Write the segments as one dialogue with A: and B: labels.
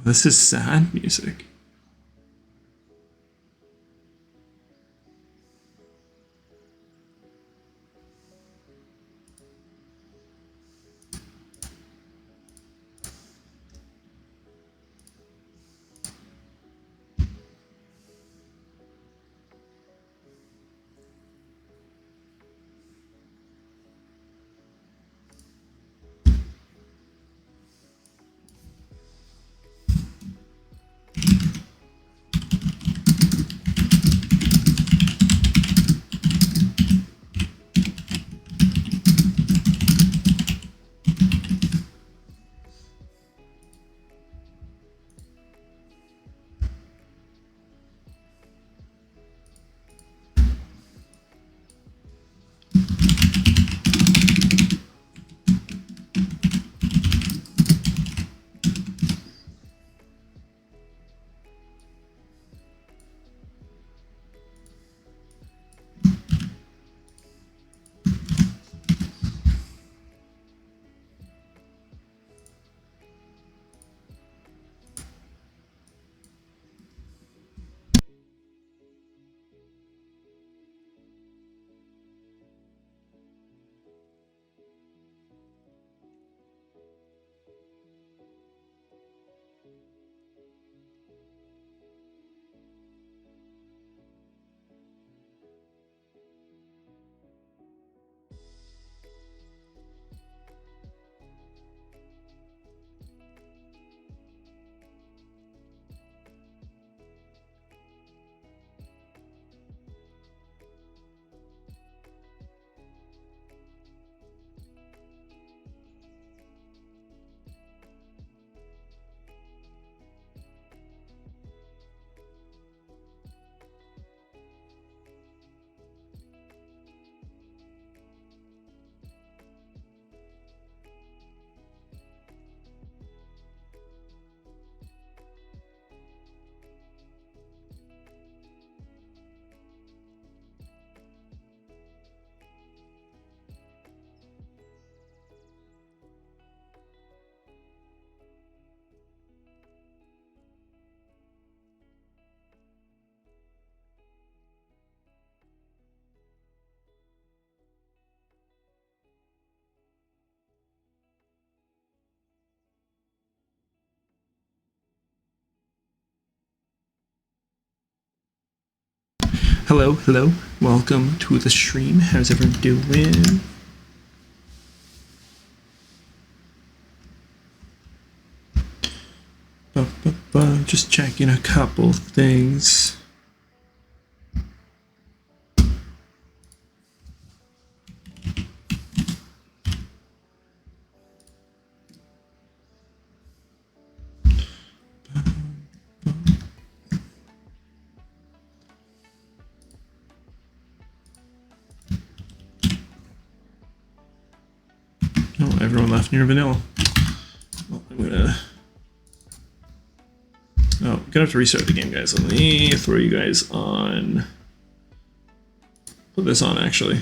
A: This is sad music. Hello. Welcome to the stream. How's everyone doing? Just checking a couple things. Oh, everyone left near vanilla. Well, I'm gonna... Oh, I'm gonna have to restart the game, guys. Let me throw you guys on... Put this on, actually.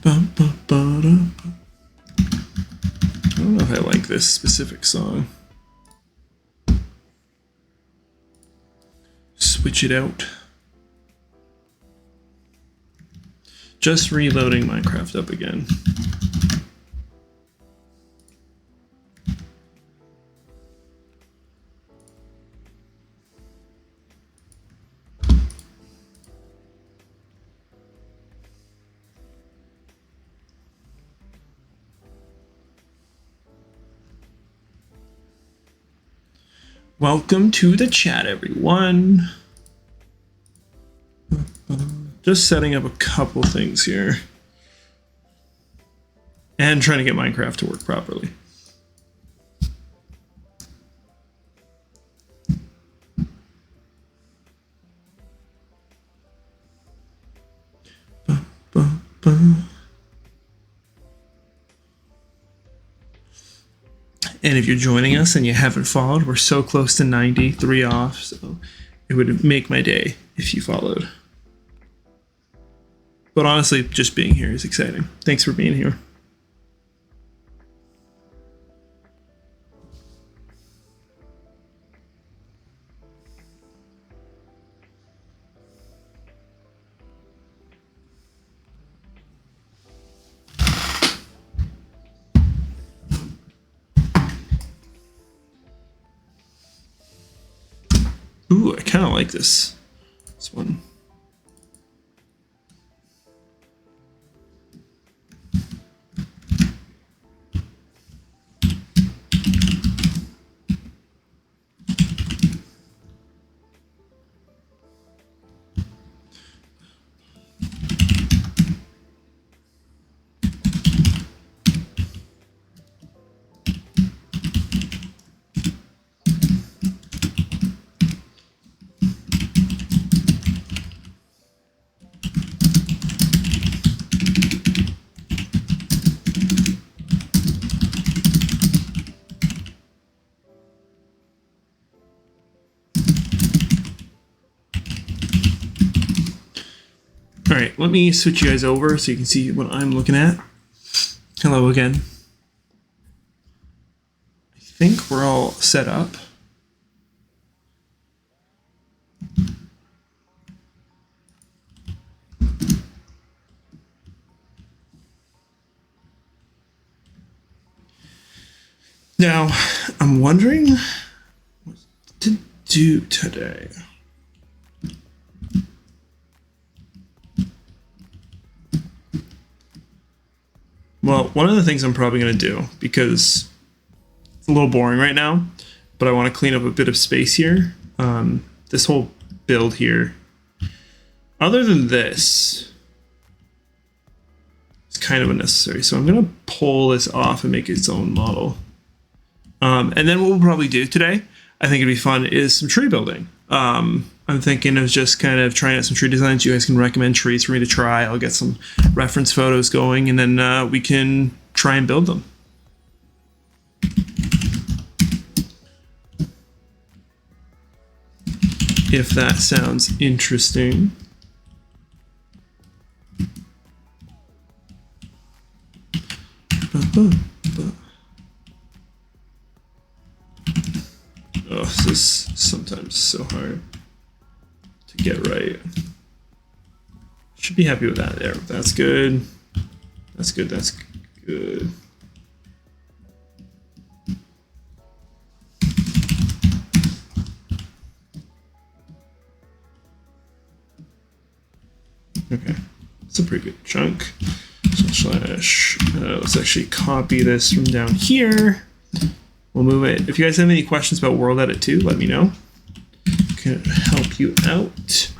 A: I don't know if I like this specific song. Switch it out. Just reloading Minecraft up again. Welcome to the chat, everyone. Just setting up a couple things here. And trying to get Minecraft to work properly. And if you're joining us and you haven't followed, we're so close to 93 off, so it would make my day if you followed. But honestly, just being here is exciting. Thanks for being here. Ooh, I kind of like this one. All right, let me switch you guys over so you can see what I'm looking at. Hello again. I think we're all set up. Now, I'm wondering what to do today. Well, one of the things I'm probably going to do, because it's a little boring right now, but I want to clean up a bit of space here. This whole build here, other than this, it's kind of unnecessary. So I'm going to pull this off and make its own model. And then what we'll probably do today, I think it'd be fun, is some tree building. I'm thinking of just kind of trying out some tree designs. You guys can recommend trees for me to try. I'll get some reference photos going, and then we can try and build them. If that sounds interesting. Oh, this is sometimes so hard to get right. Should be happy with that there. That's good. That's good. That's good. Okay, it's a pretty good chunk. Slash. Let's actually copy this from down here. We'll move it. If you guys have any questions about World Edit 2, let me know. Can help you out.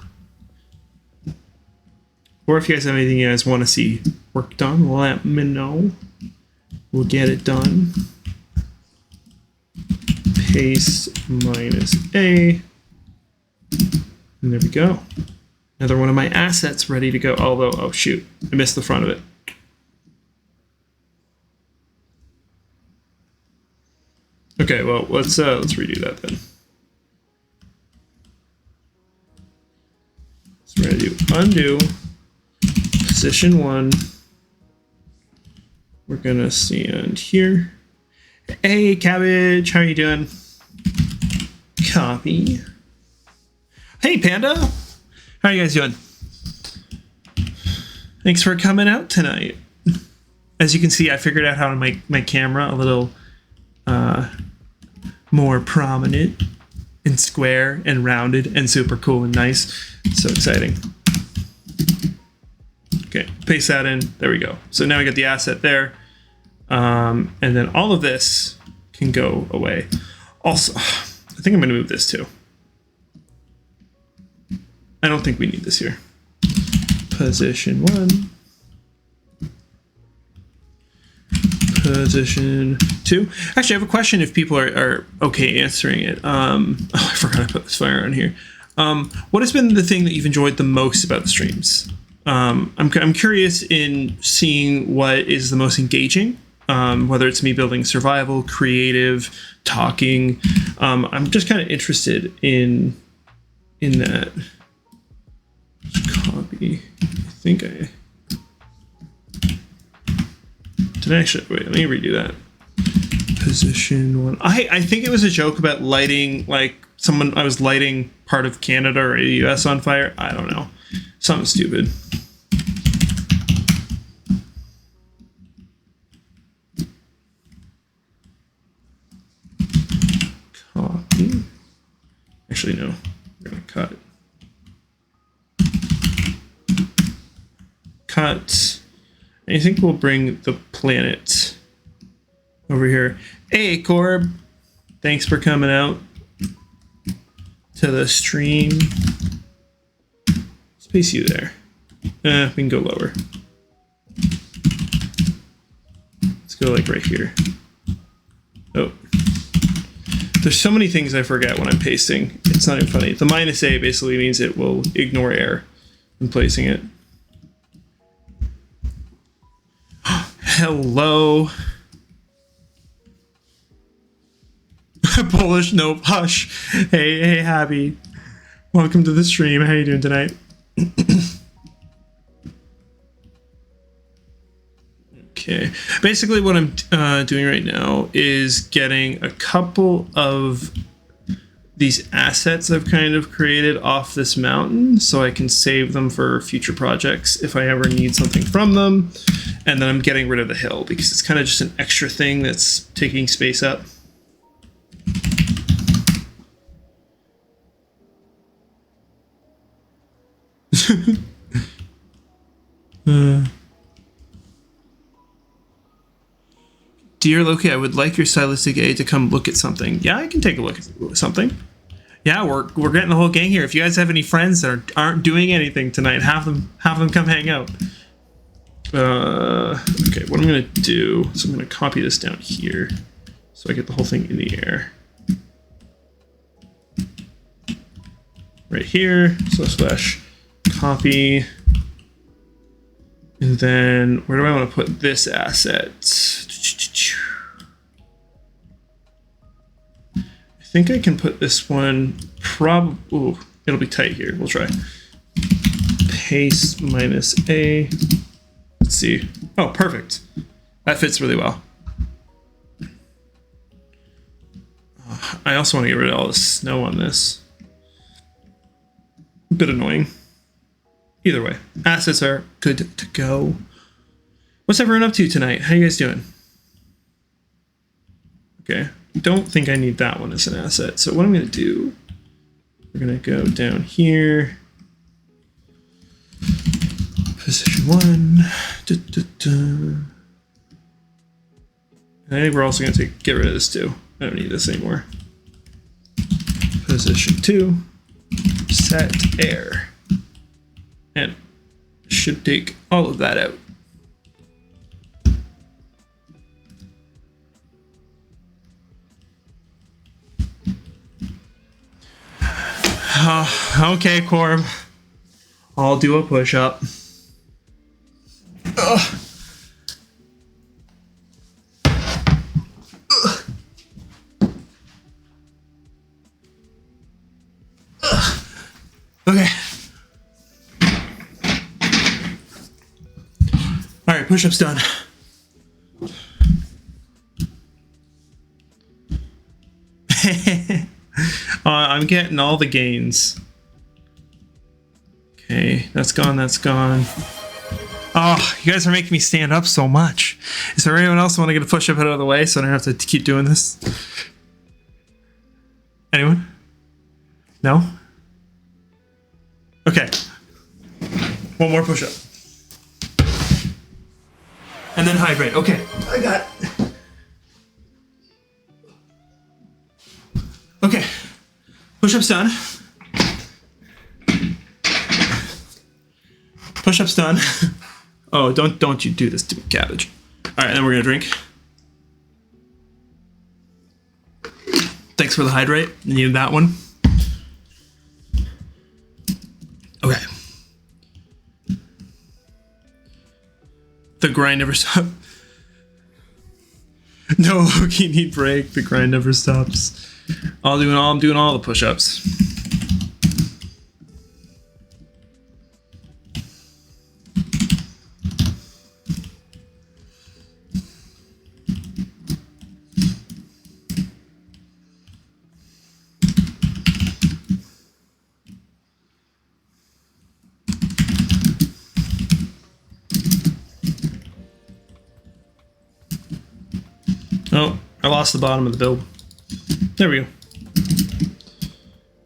A: Or if you guys have anything you guys want to see worked on, let me know. We'll get it done. Paste -A. And there we go. Another one of my assets ready to go. Although, oh shoot, I missed the front of it. Okay, well, let's redo that then. So we're gonna do undo, position 1. We're gonna stand here. Hey, Cabbage, how are you doing? Copy. Hey, Panda, how are you guys doing? Thanks for coming out tonight. As you can see, I figured out how to make my camera a little more prominent and square and rounded and super cool and nice. So exciting. Okay, paste that in. There we go. So now we got the asset there. And then all of this can go away. Also, I think I'm going to move this too. I don't think we need this here. Position 1. Position 2. Actually, I have a question if people are okay answering it. Oh, I forgot I put this fire on here. What has been the thing that you've enjoyed the most about the streams? I'm curious in seeing what is the most engaging whether it's me building survival, creative, talking. I'm just kind of interested in that. Copy. I think I did. Actually, wait. Let me redo that. Position 1. I think it was a joke about lighting, like I was lighting part of Canada or the US on fire. I don't know. Something stupid. Copy. Actually, no. We're going to cut. Cut. And I think we'll bring the planet over here. Hey, Corb. Thanks for coming out to the stream. Space you there. We can go lower. Let's go like right here. Oh. There's so many things I forget when I'm pasting. It's not even funny. The -A basically means it will ignore error when placing it. Hello. Polish, nope, hush. Hey, Happy. Welcome to the stream. How you doing tonight? Okay. Basically what I'm doing right now is getting a couple of these assets I've kind of created off this mountain so I can save them for future projects if I ever need something from them. And then I'm getting rid of the hill because it's kind of just an extra thing that's taking space up. Dear Loki, I would like your stylistic aide to come look at something. Yeah, I can take a look at something. Yeah, we're getting the whole gang here. If you guys have any friends that aren't doing anything tonight, have them come hang out. Okay, what I'm gonna do is I'm gonna copy this down here so I get the whole thing in the air. Right here, so slash copy. And then where do I want to put this asset? I think I can put this one ooh, it'll be tight here. We'll try. Paste -A. Let's see. Oh, perfect. That fits really well. I also want to get rid of all the snow on this. A bit annoying. Either way, assets are good to go. What's everyone up to tonight? How you guys doing? Okay, don't think I need that one as an asset. So what I'm going to do, we're going to go down here. Position 1. I think we're also going to get rid of this too. I don't need this anymore. Position 2. Set air. And should take all of that out. Okay, Corb. I'll do a push-up. Okay. All right, push-up's done. I'm getting all the gains. Okay, that's gone, that's gone. Oh, you guys are making me stand up so much. Is there anyone else who want to get a push-up out of the way so I don't have to keep doing this? Anyone? No? Okay. One more push-up. And then hydrate. Okay, I got it. Okay, push-up's done. Push-up's done. Oh, don't you do this to me, cabbage. All right, then we're gonna drink. Thanks for the hydrate. You needed that one. Okay. The grind never stopped. No Loki need break. The grind never stops. I'm doing all the push-ups. Oh, I lost the bottom of the build. There we go.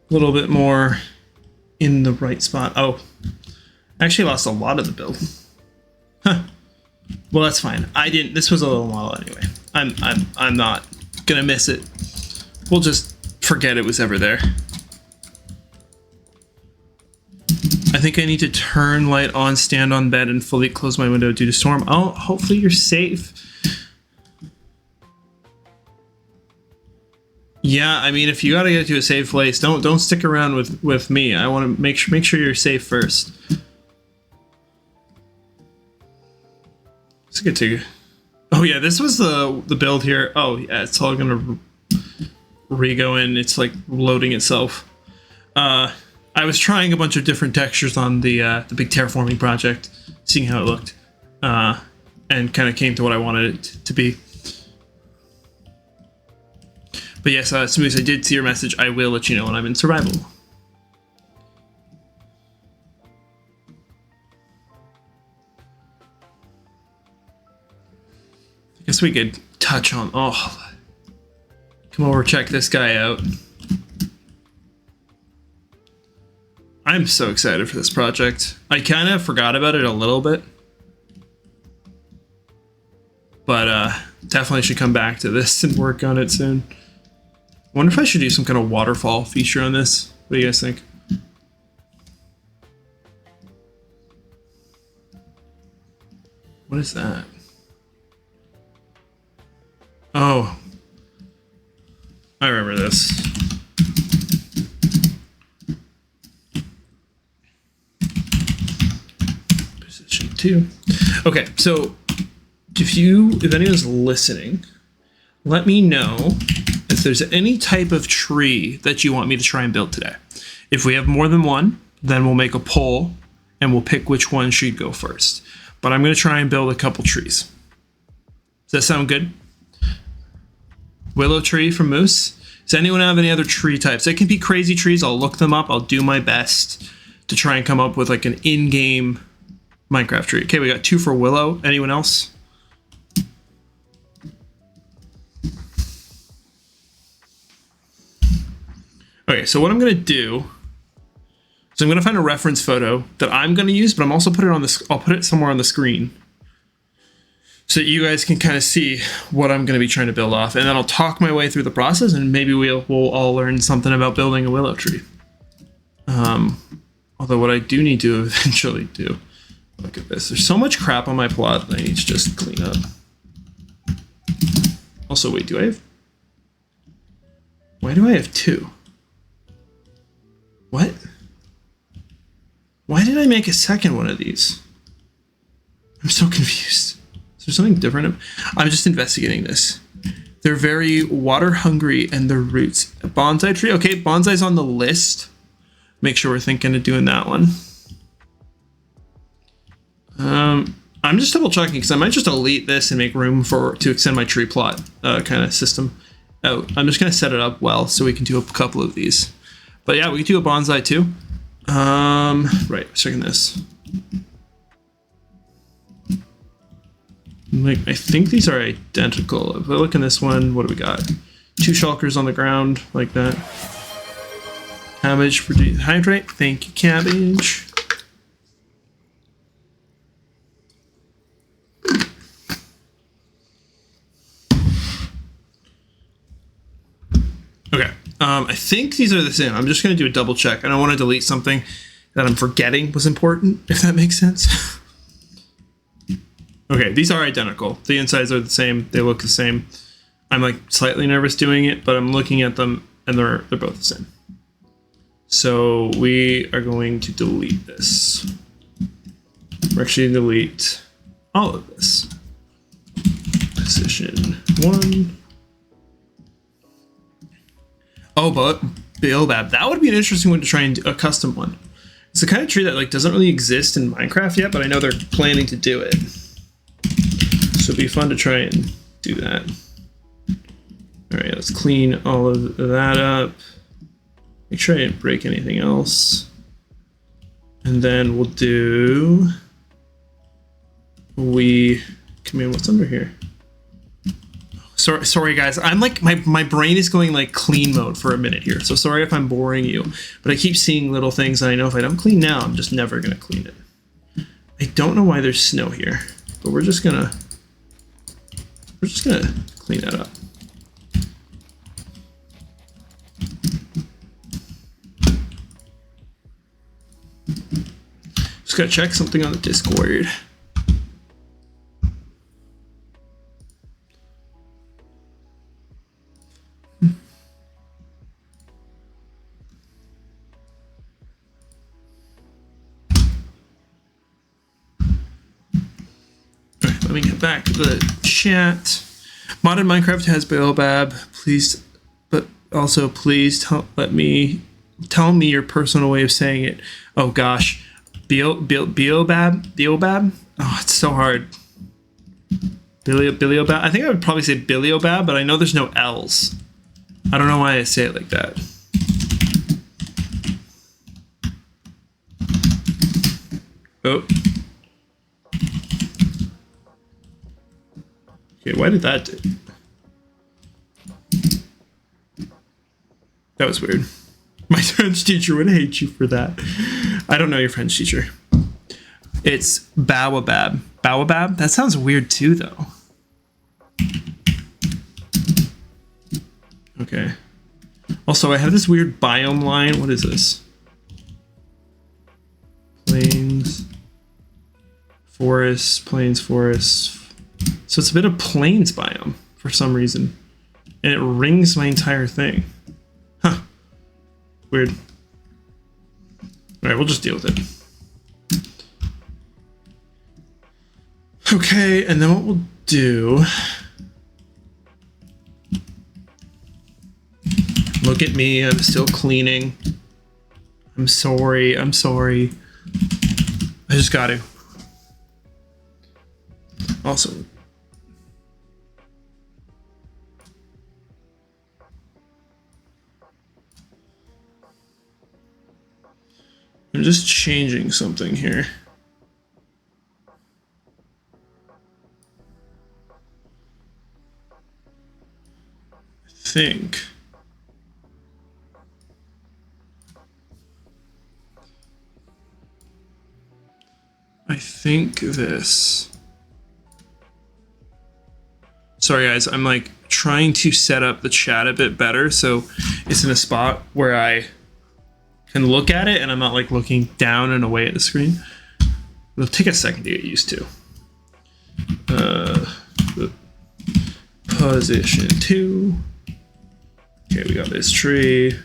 A: A little bit more in the right spot. Oh, I actually lost a lot of the build. Huh. Well, that's fine. This was a little model anyway. I'm not gonna miss it. We'll just forget it was ever there. I think I need to turn light on, stand on bed, and fully close my window due to storm. Oh, hopefully you're safe. Yeah, I mean, if you gotta get to a safe place, don't stick around with me. I want to make sure you're safe first. It's good to. Oh yeah, this was the build here. Oh yeah, it's all gonna re-go in. It's like loading itself. I was trying a bunch of different textures on the big terraforming project, seeing how it looked, and kind of came to what I wanted it to be. But yes, Smooth, I did see your message. I will let you know when I'm in survival. I guess we could touch on... Oh, come over, check this guy out. I'm so excited for this project. I kind of forgot about it a little bit. But definitely should come back to this and work on it soon. I wonder if I should do some kind of waterfall feature on this. What do you guys think? What is that? Oh. I remember this. Position 2. Okay, so if anyone's listening, let me know if there's any type of tree that you want me to try and build today. If we have more than one, then we'll make a poll and we'll pick which one should go first. But I'm going to try and build a couple trees. Does that sound good? Willow tree from Moose. Does anyone have any other tree types? It can be crazy trees. I'll look them up. I'll do my best to try and come up with like an in-game Minecraft tree. Okay, we got 2 for Willow. Anyone else? Okay, so what I'm going to do is I'm going to find a reference photo that I'm going to use, but I'm also I'll put it somewhere on the screen so that you guys can kind of see what I'm going to be trying to build off, and then I'll talk my way through the process, and maybe we'll all learn something about building a willow tree. Although what I do need to eventually do, look at this. There's so much crap on my plot that I need to just clean up. Also, wait, why do I have 2? What? Why did I make a second one of these? I'm so confused. Is there something different? I'm just investigating this. They're very water hungry and their roots. A bonsai tree? Okay, bonsai's on the list. Make sure we're thinking of doing that one. I'm just double checking because I might just delete this and make room to extend my tree plot kind of system out. I'm just going to set it up well so we can do a couple of these. But yeah, we can do a bonsai too. Right, checking this. Like, I think these are identical. If I look in this one, what do we got? 2 shulkers on the ground, like that. Cabbage for dehydrate. Thank you, cabbage. Okay. I think these are the same. I'm just going to do a double check. I don't want to delete something that I'm forgetting was important, if that makes sense. Okay, these are identical. The insides are the same. They look the same. I'm like slightly nervous doing it, but I'm looking at them and they're both the same. So we are going to delete this. We're actually going to delete all of this. position 1. Oh, but Baobab. That would be an interesting one to try and do, a custom one. It's the kind of tree that like doesn't really exist in Minecraft yet, but I know they're planning to do it. So it'd be fun to try and do that. All right, let's clean all of that up. Make sure I didn't break anything else. And then we'll do... Come in, what's under here? Sorry guys, I'm like, my brain is going like clean mode for a minute here. So sorry if I'm boring you, but I keep seeing little things and I know if I don't clean now, I'm just never gonna clean it. I don't know why there's snow here, but we're just gonna clean that up. Just gotta check something on the Discord. Let me get back to the chat. Modded Minecraft has Baobab. Please, but also please tell me your personal way of saying it. Oh gosh, Baobab. Oh, it's so hard. Baobab. I think I would probably say Baobab, but I know there's no L's. I don't know why I say it like that. Oh. Okay, why did that do? That was weird. My French teacher would hate you for that. I don't know your French teacher. It's Baobab. Baobab? That sounds weird too, though. Okay. Also, I have this weird biome line. What is this? Plains. Forests. Plains, forests. So it's a bit of plains biome for some reason. And it rings my entire thing. Huh. Weird. Alright, we'll just deal with it. Okay, and then what we'll do... Look at me, I'm still cleaning. I'm sorry. I just got to. Also, I'm just changing something here. I think this. Sorry guys, I'm like trying to set up the chat a bit better so it's in a spot where I can look at it and I'm not like looking down and away at the screen. It'll take a second to get used to. Position 2. Okay, we got this tree.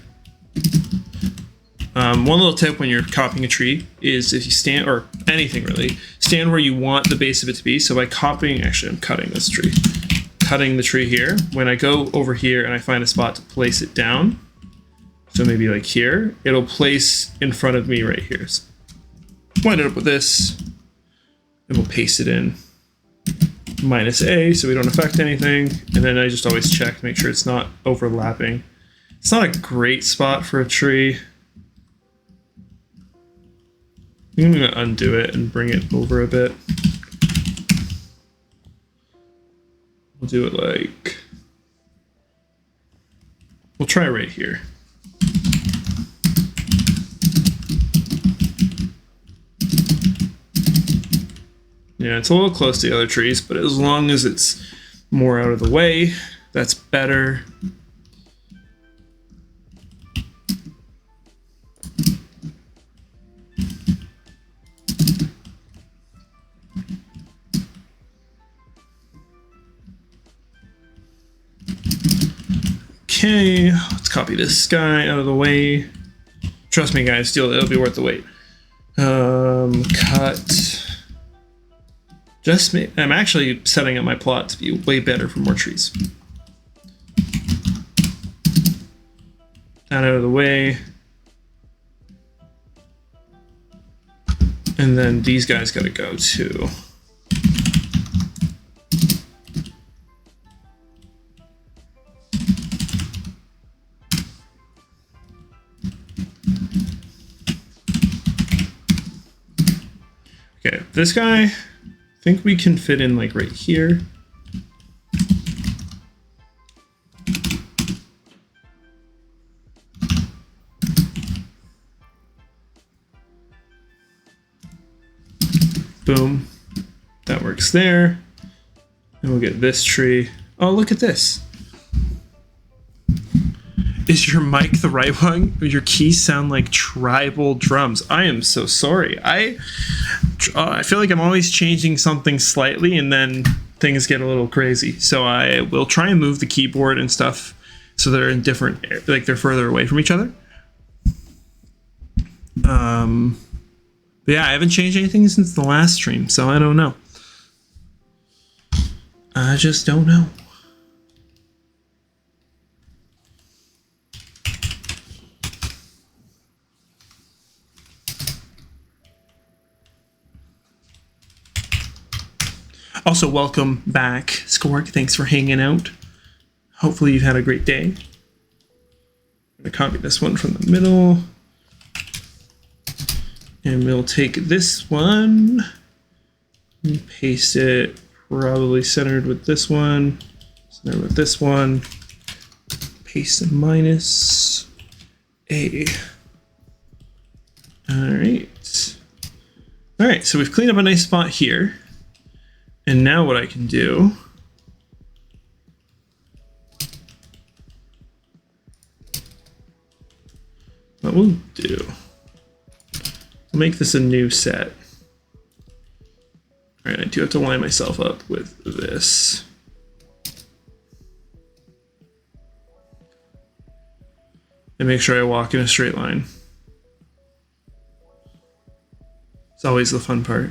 A: One little tip when you're copying a tree is if you stand, or anything really, stand where you want the base of it to be. So by copying, actually I'm cutting this tree. Cutting the tree here. When I go over here and I find a spot to place it down, so maybe like here, it'll place in front of me right here. So wind it up with this, and we'll paste it in. -A, so we don't affect anything. And then I just always check to make sure it's not overlapping. It's not a great spot for a tree. I'm gonna undo it and bring it over a bit. We'll do it like, we'll try right here. Yeah, it's a little close to the other trees, but as long as it's more out of the way, that's better. Okay, let's copy this guy out of the way. Trust me, guys, it'll be worth the wait. Cut. I'm actually setting up my plot to be way better for more trees. That out of the way. And then these guys gotta go too. Okay, this guy, I think we can fit in like right here. Boom. That works there. And we'll get this tree. Oh, look at this. Is your mic the right one? Your keys sound like tribal drums. I am so sorry. I feel like I'm always changing something slightly and then things get a little crazy. So I will try and move the keyboard and stuff so they're in different, like they're further away from each other. But yeah, I haven't changed anything since the last stream, so I don't know. I just don't know. Also, welcome back, Skork. Thanks for hanging out. Hopefully you've had a great day. I'm going to copy this one from the middle. And we'll take this one and paste it probably centered with this one, centered with this one, paste a minus A. All right. All right, so we've cleaned up a nice spot here. And now what I can do what we'll do, we'll make this a new set. All right, I do have to line myself up with this. And make sure I walk in a straight line. It's always the fun part.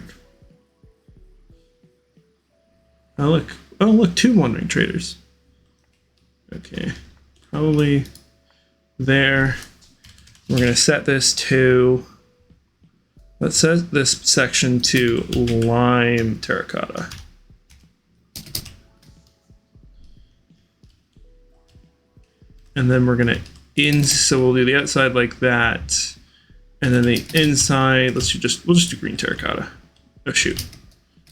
A: Oh look, 2 wandering traders. Okay, probably there. We're gonna set this to, let's set this section to lime terracotta. And then we're gonna so we'll do the outside like that. And then the inside, we'll just do green terracotta. Oh shoot,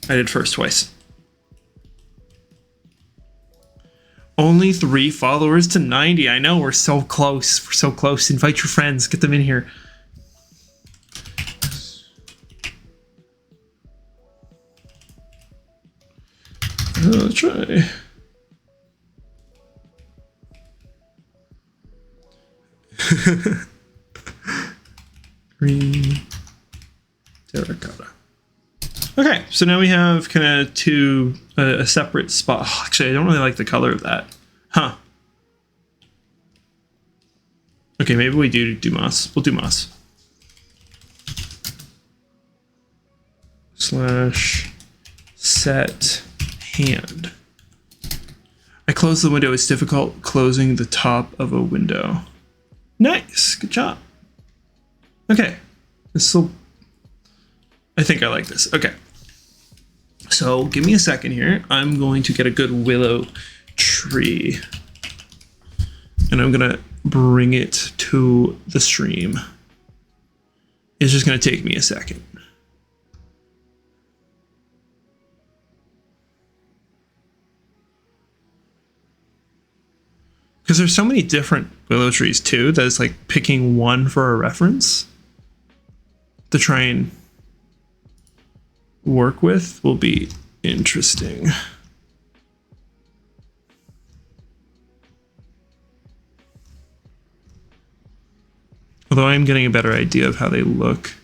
A: I did first twice. Only 3 followers to 90. I know, we're so close. We're so close. Invite your friends. Get them in here. Let's try. Green terracotta. Okay, so now we have kind of a separate spot. Oh, actually, I don't really like the color of that. Huh. Okay, maybe we do moss. We'll do moss. / set hand. I close the window. It's difficult closing the top of a window. Nice, good job. Okay, I think I like this. Okay. So give me a second here. I'm going to get a good willow tree. And I'm gonna bring it to the stream. It's just gonna take me a second. Because there's so many different willow trees too, that it's like picking one for a reference to try and work with will be interesting. Although I'm getting a better idea of how they look.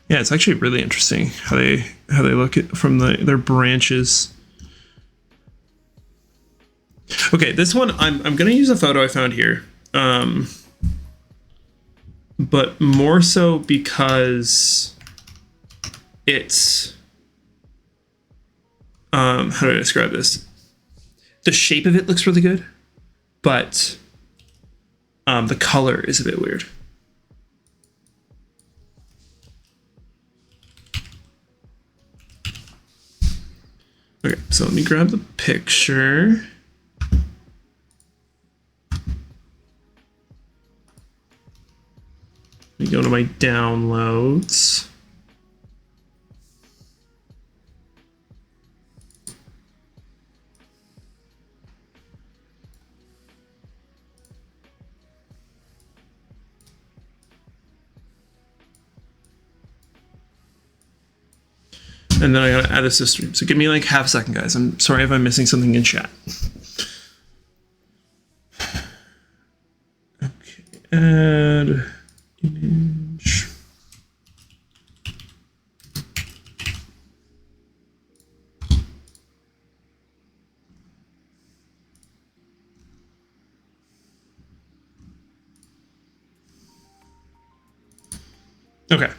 A: Yeah, it's actually really interesting how they look at from their branches. Okay, this one I'm gonna use a photo I found here. but more so because it's, how do I describe this? The shape of it looks really good, but the color is a bit weird. Okay, so let me grab the picture. Let me go to my downloads. And then I gotta add this to stream. So give me like half a second, guys. I'm sorry if I'm missing something in chat. Okay, add image. Okay.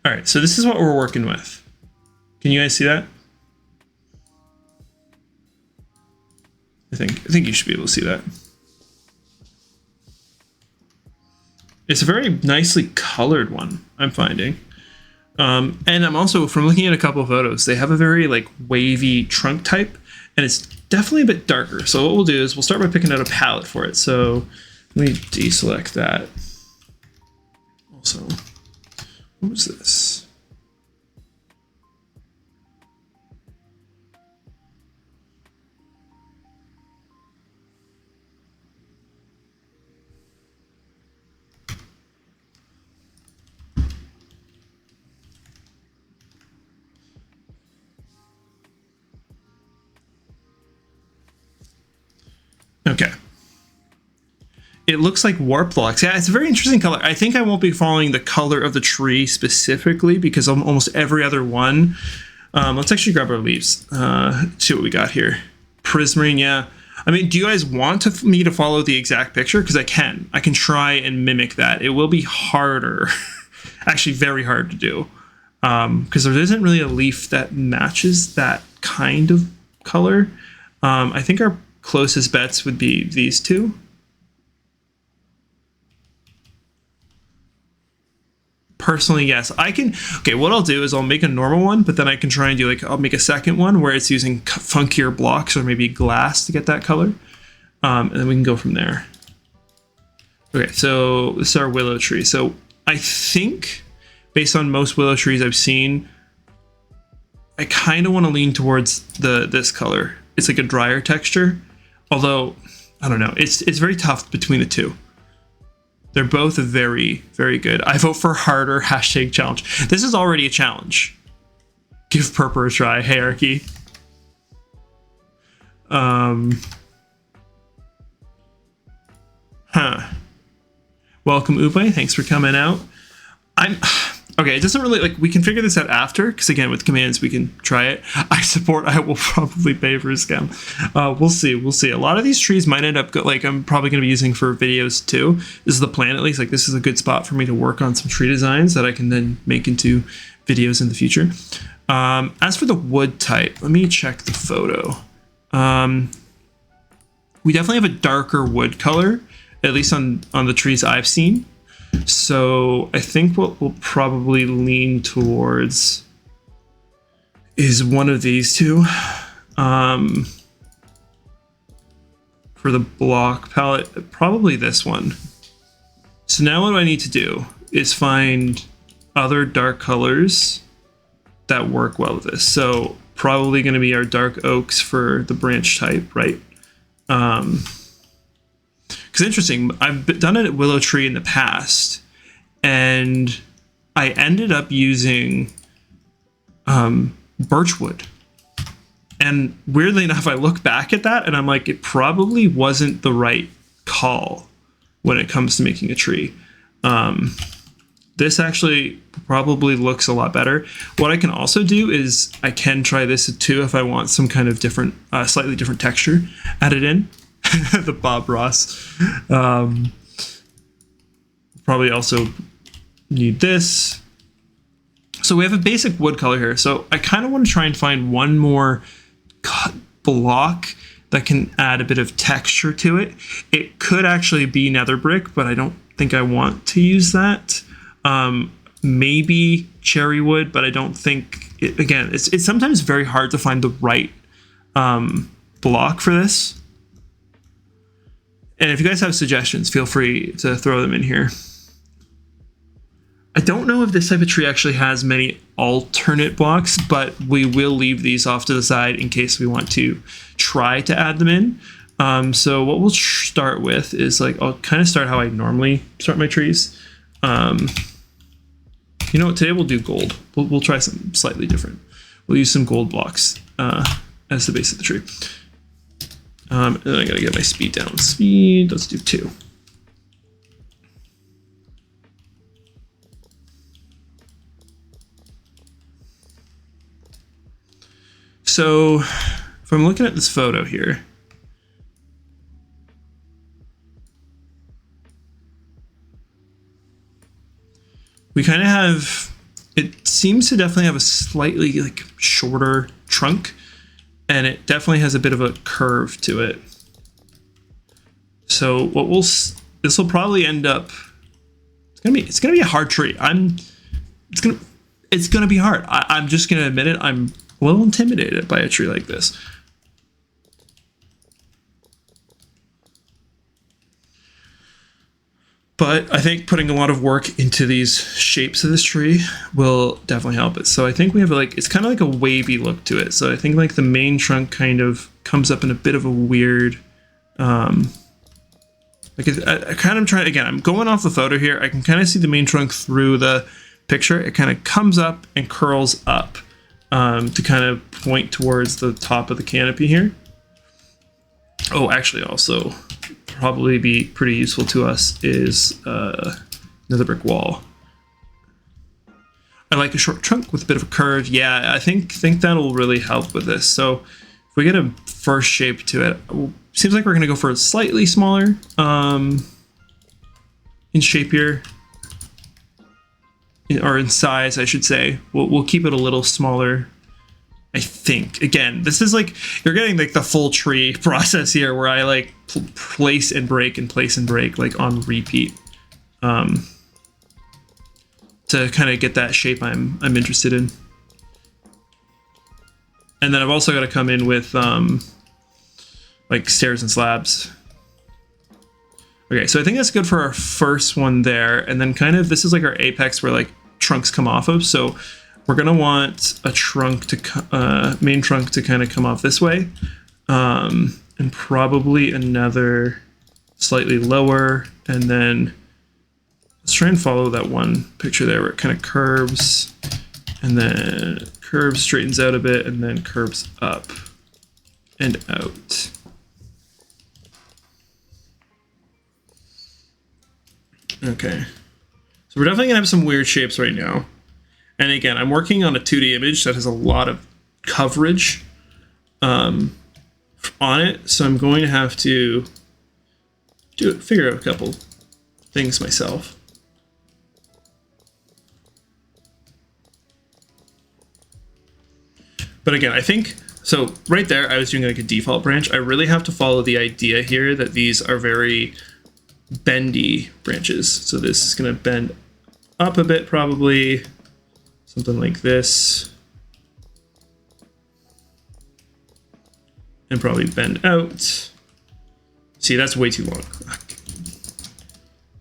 A: All right, so this is what we're working with. Can you guys see that? I think you should be able to see that. It's a very nicely colored one, I'm finding. And I'm also, from looking at a couple of photos, they have a very like wavy trunk type, and it's definitely a bit darker. So what we'll do is we'll start by picking out a palette for it. So let me deselect that. Also, what was this? Okay. It looks like warp blocks. Yeah, it's a very interesting color. I think I won't be following the color of the tree specifically because almost every other one. Let's actually grab our leaves. See what we got here. Prismarine, yeah. I mean, do you guys want me to follow the exact picture? Because I can. I can try and mimic that. It will be harder. Actually, very hard to do. Because there isn't really a leaf that matches that kind of color. I think our closest bets would be these two. Personally, yes, I can. Okay, what I'll do is I'll make a normal one, but then I can try and do like, I'll make a second one where it's using funkier blocks or maybe glass to get that color. And then we can go from there. Okay, so this is our willow tree. So I think based on most willow trees I've seen, I kind of want to lean towards this color. It's like a drier texture. Although, I don't know, it's very tough between the two. They're both very, very good. I vote for harder #challenge. This is already a challenge. Give purple a try, hierarchy. Welcome, Ube. Thanks for coming out. Okay, it doesn't really, like, we can figure this out after, because again, with commands, we can try it. I will probably pay for a scam. We'll see. A lot of these trees might end up, I'm probably going to be using for videos too. This is the plan, at least. Like, this is a good spot for me to work on some tree designs that I can then make into videos in the future. As for the wood type, let me check the photo. We definitely have a darker wood color, at least on the trees I've seen. So I think what we'll probably lean towards is one of these two. For the block palette, probably this one. So now what I need to do is find other dark colors that work well with this. So probably going to be our dark oaks for the branch type, right? Because interesting, I've done it at willow tree in the past, and I ended up using birchwood. And weirdly enough, I look back at that and I'm like, it probably wasn't the right call when it comes to making a tree. This actually probably looks a lot better. What I can also do is I can try this too if I want some kind of different, slightly different texture added in. The Bob Ross. Probably also need this. So we have a basic wood color here. So I kind of want to try and find one more block that can add a bit of texture to it. It could actually be nether brick, but I don't think I want to use that. Maybe cherry wood, but I don't think it, again, it's sometimes very hard to find the right block for this. And if you guys have suggestions, feel free to throw them in here. I don't know if this type of tree actually has many alternate blocks, but we will leave these off to the side in case we want to try to add them in. So what we'll start with is like, I'll kind of start how I normally start my trees. You know what, today we'll do gold. We'll try something slightly different. We'll use some gold blocks as the base of the tree. And then I gotta get my speed down. Speed, let's do 2. So if I'm looking at this photo here, we kind of have, it seems to definitely have a slightly like shorter trunk, and it definitely has a bit of a curve to it. So what this will probably end up, it's gonna be a hard tree. It's gonna be hard. I'm just gonna admit it. I'm a little intimidated by a tree like this. But I think putting a lot of work into these shapes of this tree will definitely help it. So I think we have like, it's kind of like a wavy look to it. So I think like the main trunk kind of comes up in a bit of a weird, like I kind of try, again, I'm going off the photo here. I can kind of see the main trunk through the picture. It kind of comes up and curls up to kind of point towards the top of the canopy here. Oh, actually also probably be pretty useful to us is another brick wall. I like a short trunk with a bit of a curve. Yeah, I think that'll really help with this. So if we get a first shape to it, seems like we're gonna go for a slightly smaller in shape here, or in size, I should say. We'll keep it a little smaller. I think, again, this is like, you're getting like the full tree process here where I like place and break and place and break like on repeat to kind of get that shape I'm interested in. And then I've also got to come in with like stairs and slabs. Okay, so I think that's good for our first one there. And then kind of, this is like our apex where like trunks come off of. So we're gonna want a trunk to main trunk to kind of come off this way, and probably another slightly lower, and then let's try and follow that one picture there where it kind of curves, and then curves, straightens out a bit, and then curves up and out. Okay, so we're definitely gonna have some weird shapes right now. And again, I'm working on a 2D image that has a lot of coverage on it, so I'm going to have to figure out a couple things myself. But again, I think, so right there, I was doing like a default branch. I really have to follow the idea here that these are very bendy branches. So this is going to bend up a bit probably. Something like this. And probably bend out. See, that's way too long.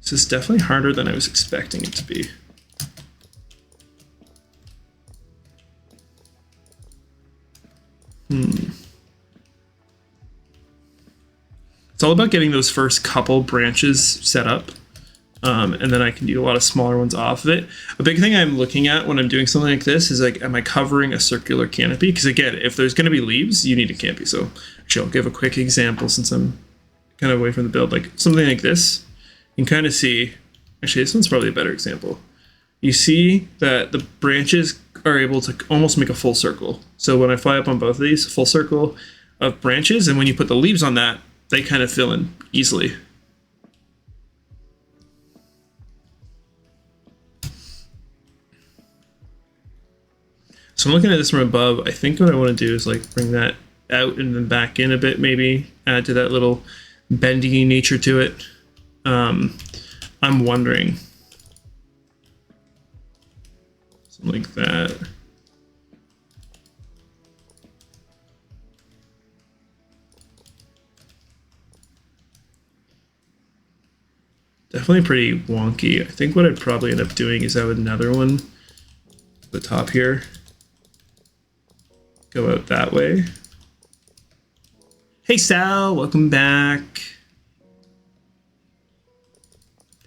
A: This is definitely harder than I was expecting it to be. It's all about getting those first couple branches set up. And then I can do a lot of smaller ones off of it. A big thing I'm looking at when I'm doing something like this is like, am I covering a circular canopy? Because again, if there's going to be leaves, you need a canopy. So actually, I'll give a quick example since I'm kind of away from the build. Like something like this, you can kind of see, actually this one's probably a better example. you see that the branches are able to almost make a full circle. So when I fly up on both of these, full circle of branches, and when you put the leaves on that, they kind of fill in easily. So I'm looking at this from above. I think what I want to do is like bring that out and then back in a bit, maybe add to that little bendy nature to it. I'm wondering. Something like that. Definitely pretty wonky. I think what I'd probably end up doing is have another one at the top here. Go out that way. Hey Sal, welcome back.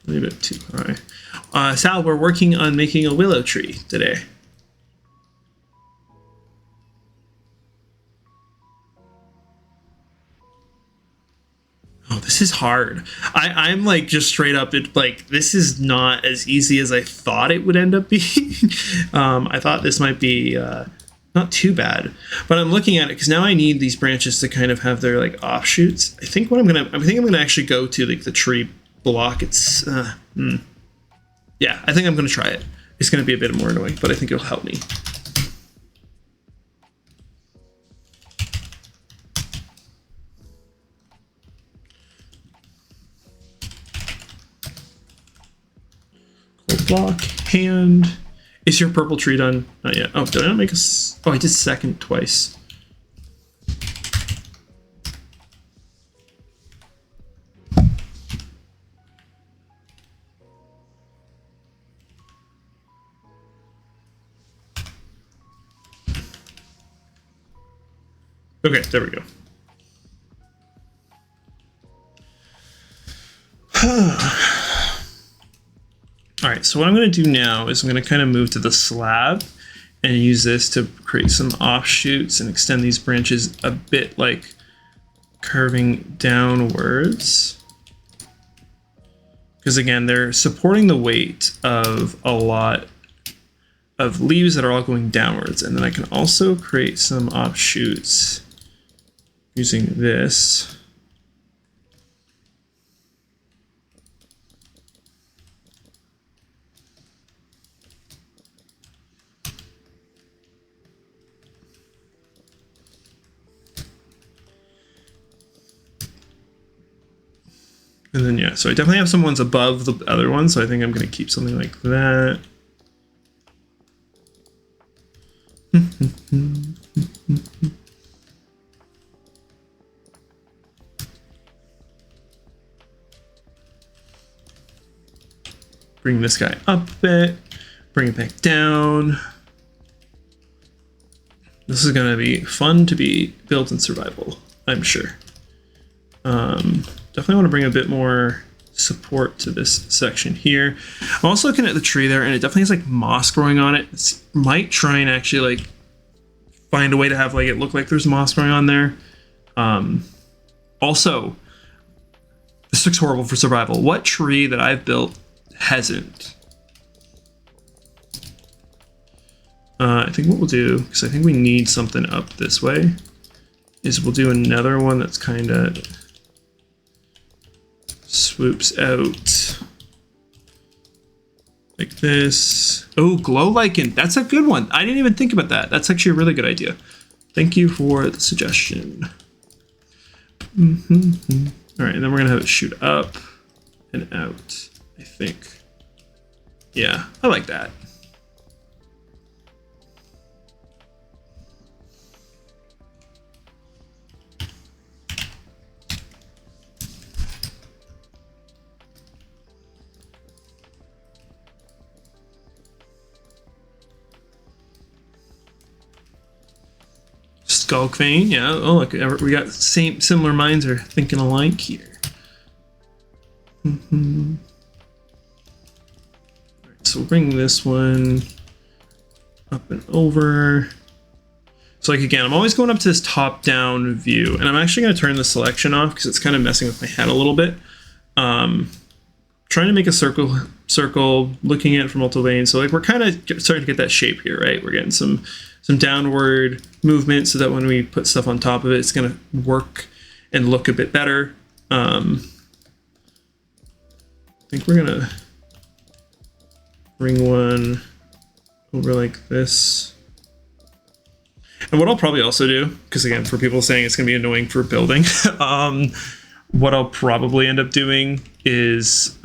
A: Probably a bit too high. Sal, we're working on making a willow tree today. Oh, this is hard. I'm like just straight up, this is not as easy as I thought it would end up being. I thought this might be not too bad, but I'm looking at it because now I need these branches to kind of have their like offshoots. I think I'm gonna actually go to like the tree block. It's yeah, I think I'm gonna try it. It's gonna be a bit more annoying, but I think it'll help me. Cold block, hand. Is your purple tree done? Not yet. Oh, did I not make oh, I did second twice. Okay, there we go. All right, so what I'm going to do now is I'm going to kind of move to the slab and use this to create some offshoots and extend these branches a bit, like curving downwards. Because again, they're supporting the weight of a lot of leaves that are all going downwards. And then I can also create some offshoots using this. And then, yeah, so I definitely have some ones above the other ones, so I think I'm going to keep something like that. Bring this guy up a bit, bring it back down. This is going to be fun to be built in survival, I'm sure. Definitely want to bring a bit more support to this section here. I'm also looking at the tree there, and it definitely has like moss growing on it. It might try and actually like find a way to have like it look like there's moss growing on there. Also, this looks horrible for survival. What tree that I've built hasn't? I think what we'll do, because I think we need something up this way, is we'll do another one that's kind of swoops out like this. Oh, glow lichen. That's a good one. I didn't even think about that. That's actually a really good idea. Thank you for the suggestion. All right, and then we're gonna have it shoot up and out, I think. Yeah, I like that. Skulk vein, yeah. Oh, look, we got similar minds are thinking alike here. All right, so we'll bring this one up and over. So like again, I'm always going up to this top-down view, and I'm actually going to turn the selection off because it's kind of messing with my head a little bit. trying to make a circle, looking at it from multiple veins. So like we're kind of starting to get that shape here, right? We're getting some downward movement so that when we put stuff on top of it, it's going to work and look a bit better. I think we're going to bring one over like this. And what I'll probably also do, because again, for people saying it's going to be annoying for building, what I'll probably end up doing is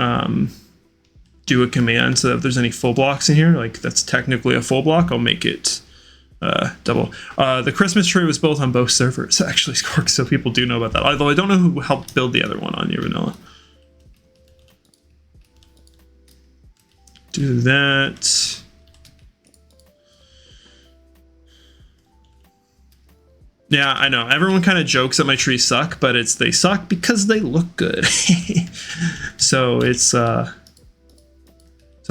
A: do a command so that if there's any full blocks in here, like that's technically a full block, I'll make it double. The Christmas tree was built on both servers, actually, Scork, so people do know about that. Although I don't know who helped build the other one on your vanilla. Do that. Yeah, I know. Everyone kind of jokes that my trees suck, but they suck because they look good. So it's a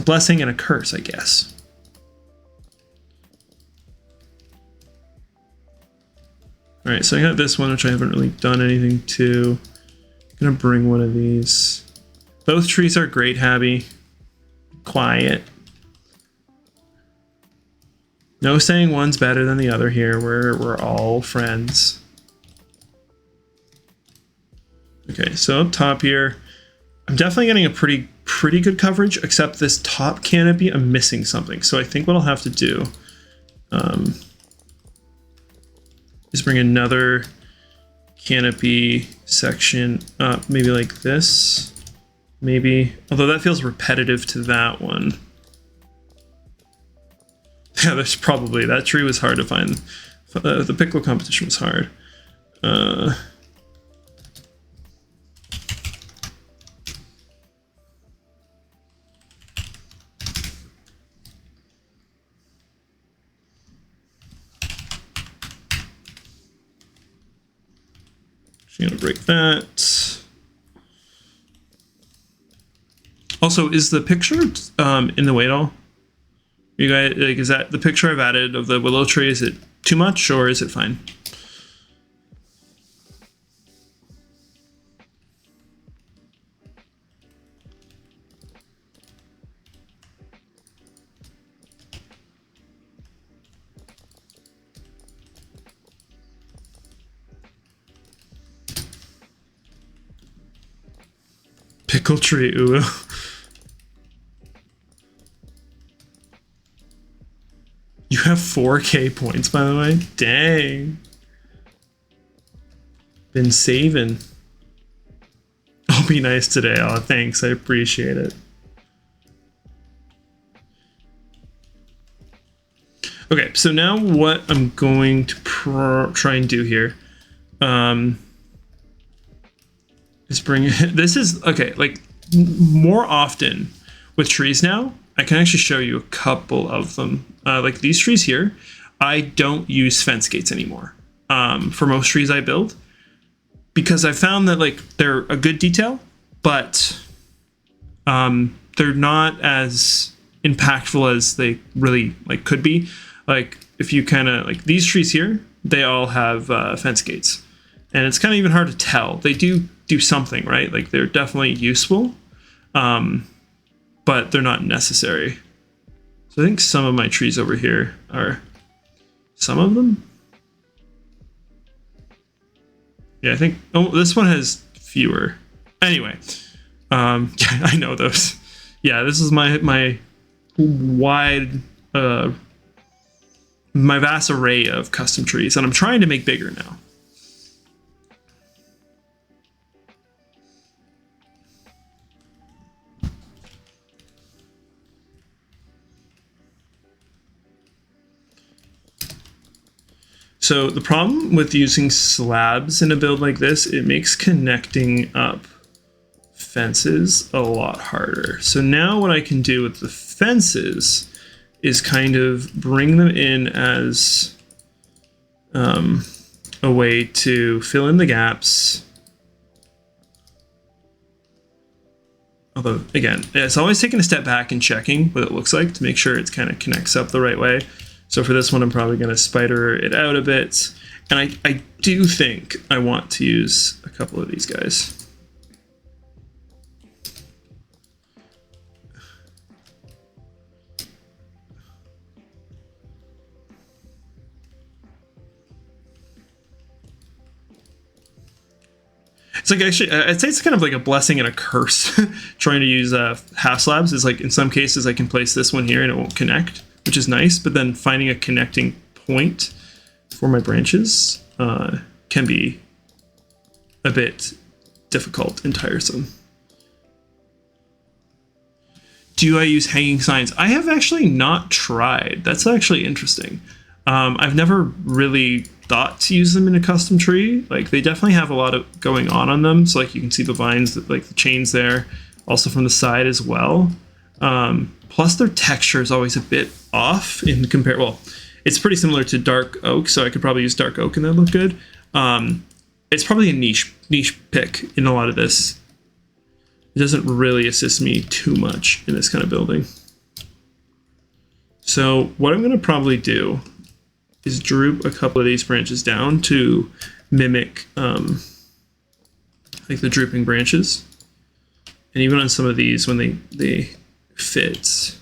A: blessing and a curse, I guess. All right, so I got this one, which I haven't really done anything to. I'm gonna bring one of these. Both trees are great, Habby. Quiet. No saying one's better than the other here. We're all friends. Okay, so up top here, I'm definitely getting a pretty good coverage, except this top canopy, I'm missing something. So I think what I'll have to do is bring another canopy section up, maybe like this, maybe. Although that feels repetitive to that one. Yeah, there's probably, that tree was hard to find. The pickle competition was hard. I'm gonna break that. Also, is the picture in the way at all? You guys, like, is that the picture I've added of the willow tree? Is it too much or is it fine? Pickle tree, ooh. You have 4K points, by the way. Dang. Been saving. I'll be nice today. Oh, thanks. I appreciate it. Okay, so now what I'm going to try and do here is bring it. This is, okay, like more often with trees now, I can actually show you a couple of them. Like these trees here, I don't use fence gates anymore for most trees I build, because I found that like they're a good detail, but they're not as impactful as they really like could be. Like if you kind of like these trees here, they all have fence gates, and it's kind of even hard to tell. They do something, right? Like they're definitely useful. But they're not necessary. So I think some of my trees over here are, some of them? Yeah, I think, oh, this one has fewer. Anyway, yeah, I know those. Yeah, this is my wide, my vast array of custom trees, and I'm trying to make bigger now. So the problem with using slabs in a build like this, it makes connecting up fences a lot harder. So now what I can do with the fences is kind of bring them in as a way to fill in the gaps. Although, again, it's always taking a step back and checking what it looks like to make sure it kind of connects up the right way. So for this one, I'm probably going to spider it out a bit. And I do think I want to use a couple of these guys. It's like actually, I'd say it's kind of like a blessing and a curse trying to use half slabs. Is like in some cases I can place this one here and it won't connect, which is nice. But then finding a connecting point for my branches can be a bit difficult and tiresome. Do I use hanging signs? I have actually not tried. That's actually interesting. I've never really thought to use them in a custom tree. Like they definitely have a lot of going on them. So like you can see the vines, like the chains there, also from the side as well. Plus their texture is always a bit off in compare. Well, it's pretty similar to dark oak, so I could probably use dark oak and that look good. It's probably a niche pick in a lot of this. It doesn't really assist me too much in this kind of building. So what I'm going to probably do is droop a couple of these branches down to mimic like the drooping branches. And even on some of these, when they fit,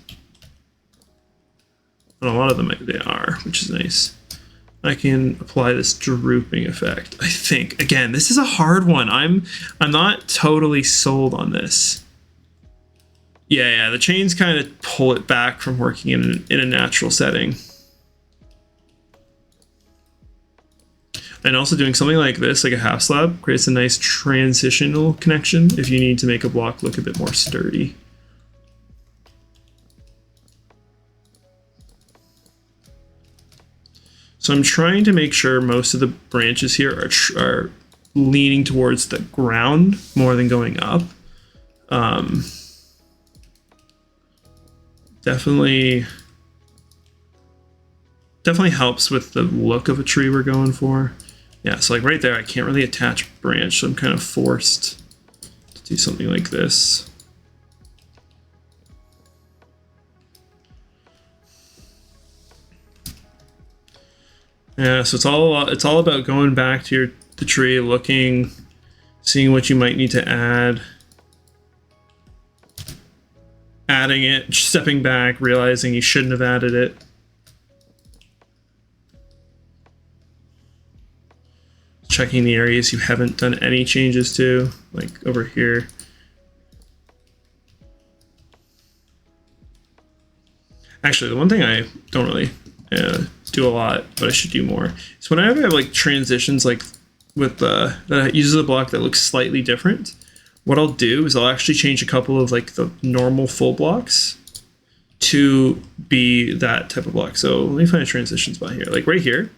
A: on a lot of them they are, which is nice. I can apply this drooping effect. I think, again, this is a hard one. I'm not totally sold on this. Yeah, the chains kind of pull it back from working in a natural setting. And also doing something like this, like a half slab, creates a nice transitional connection if you need to make a block look a bit more sturdy. So I'm trying to make sure most of the branches here are leaning towards the ground more than going up. Definitely helps with the look of a tree we're going for. Yeah, so like right there, I can't really attach a branch, so I'm kind of forced to do something like this. Yeah, so it's all about going back to the tree, looking, seeing what you might need to add, adding it, stepping back, realizing you shouldn't have added it. Checking the areas you haven't done any changes to, like over here. Actually, the one thing I don't really do a lot, but I should do more, is whenever I have like transitions like with that uses a block that looks slightly different, what I'll do is I'll actually change a couple of like the normal full blocks to be that type of block. So let me find a transition spot here. Like right here,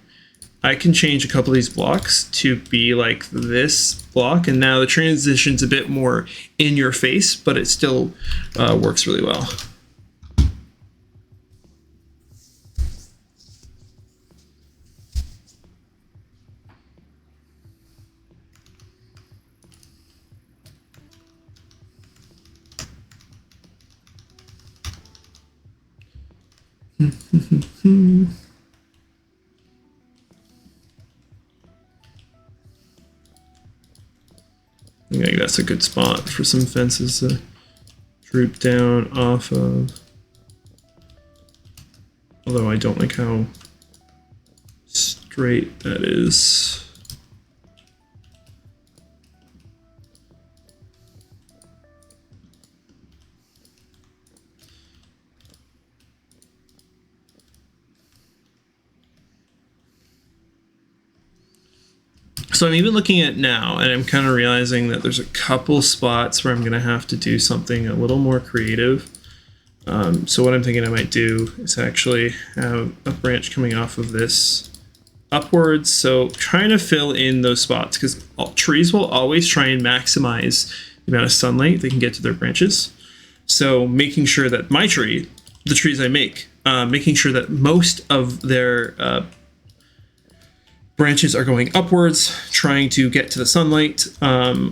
A: I can change a couple of these blocks to be like this block, and now the transition's a bit more in your face, but it still works really well. I think that's a good spot for some fences to droop down off of. Although I don't like how straight that is. So I'm even looking at now, and I'm kind of realizing that there's a couple spots where I'm going to have to do something a little more creative. So what I'm thinking I might do is actually have a branch coming off of this upwards. So trying to fill in those spots, because trees will always try and maximize the amount of sunlight they can get to their branches. So making sure that my tree, the trees I make, making sure that most of their branches are going upwards, trying to get to the sunlight,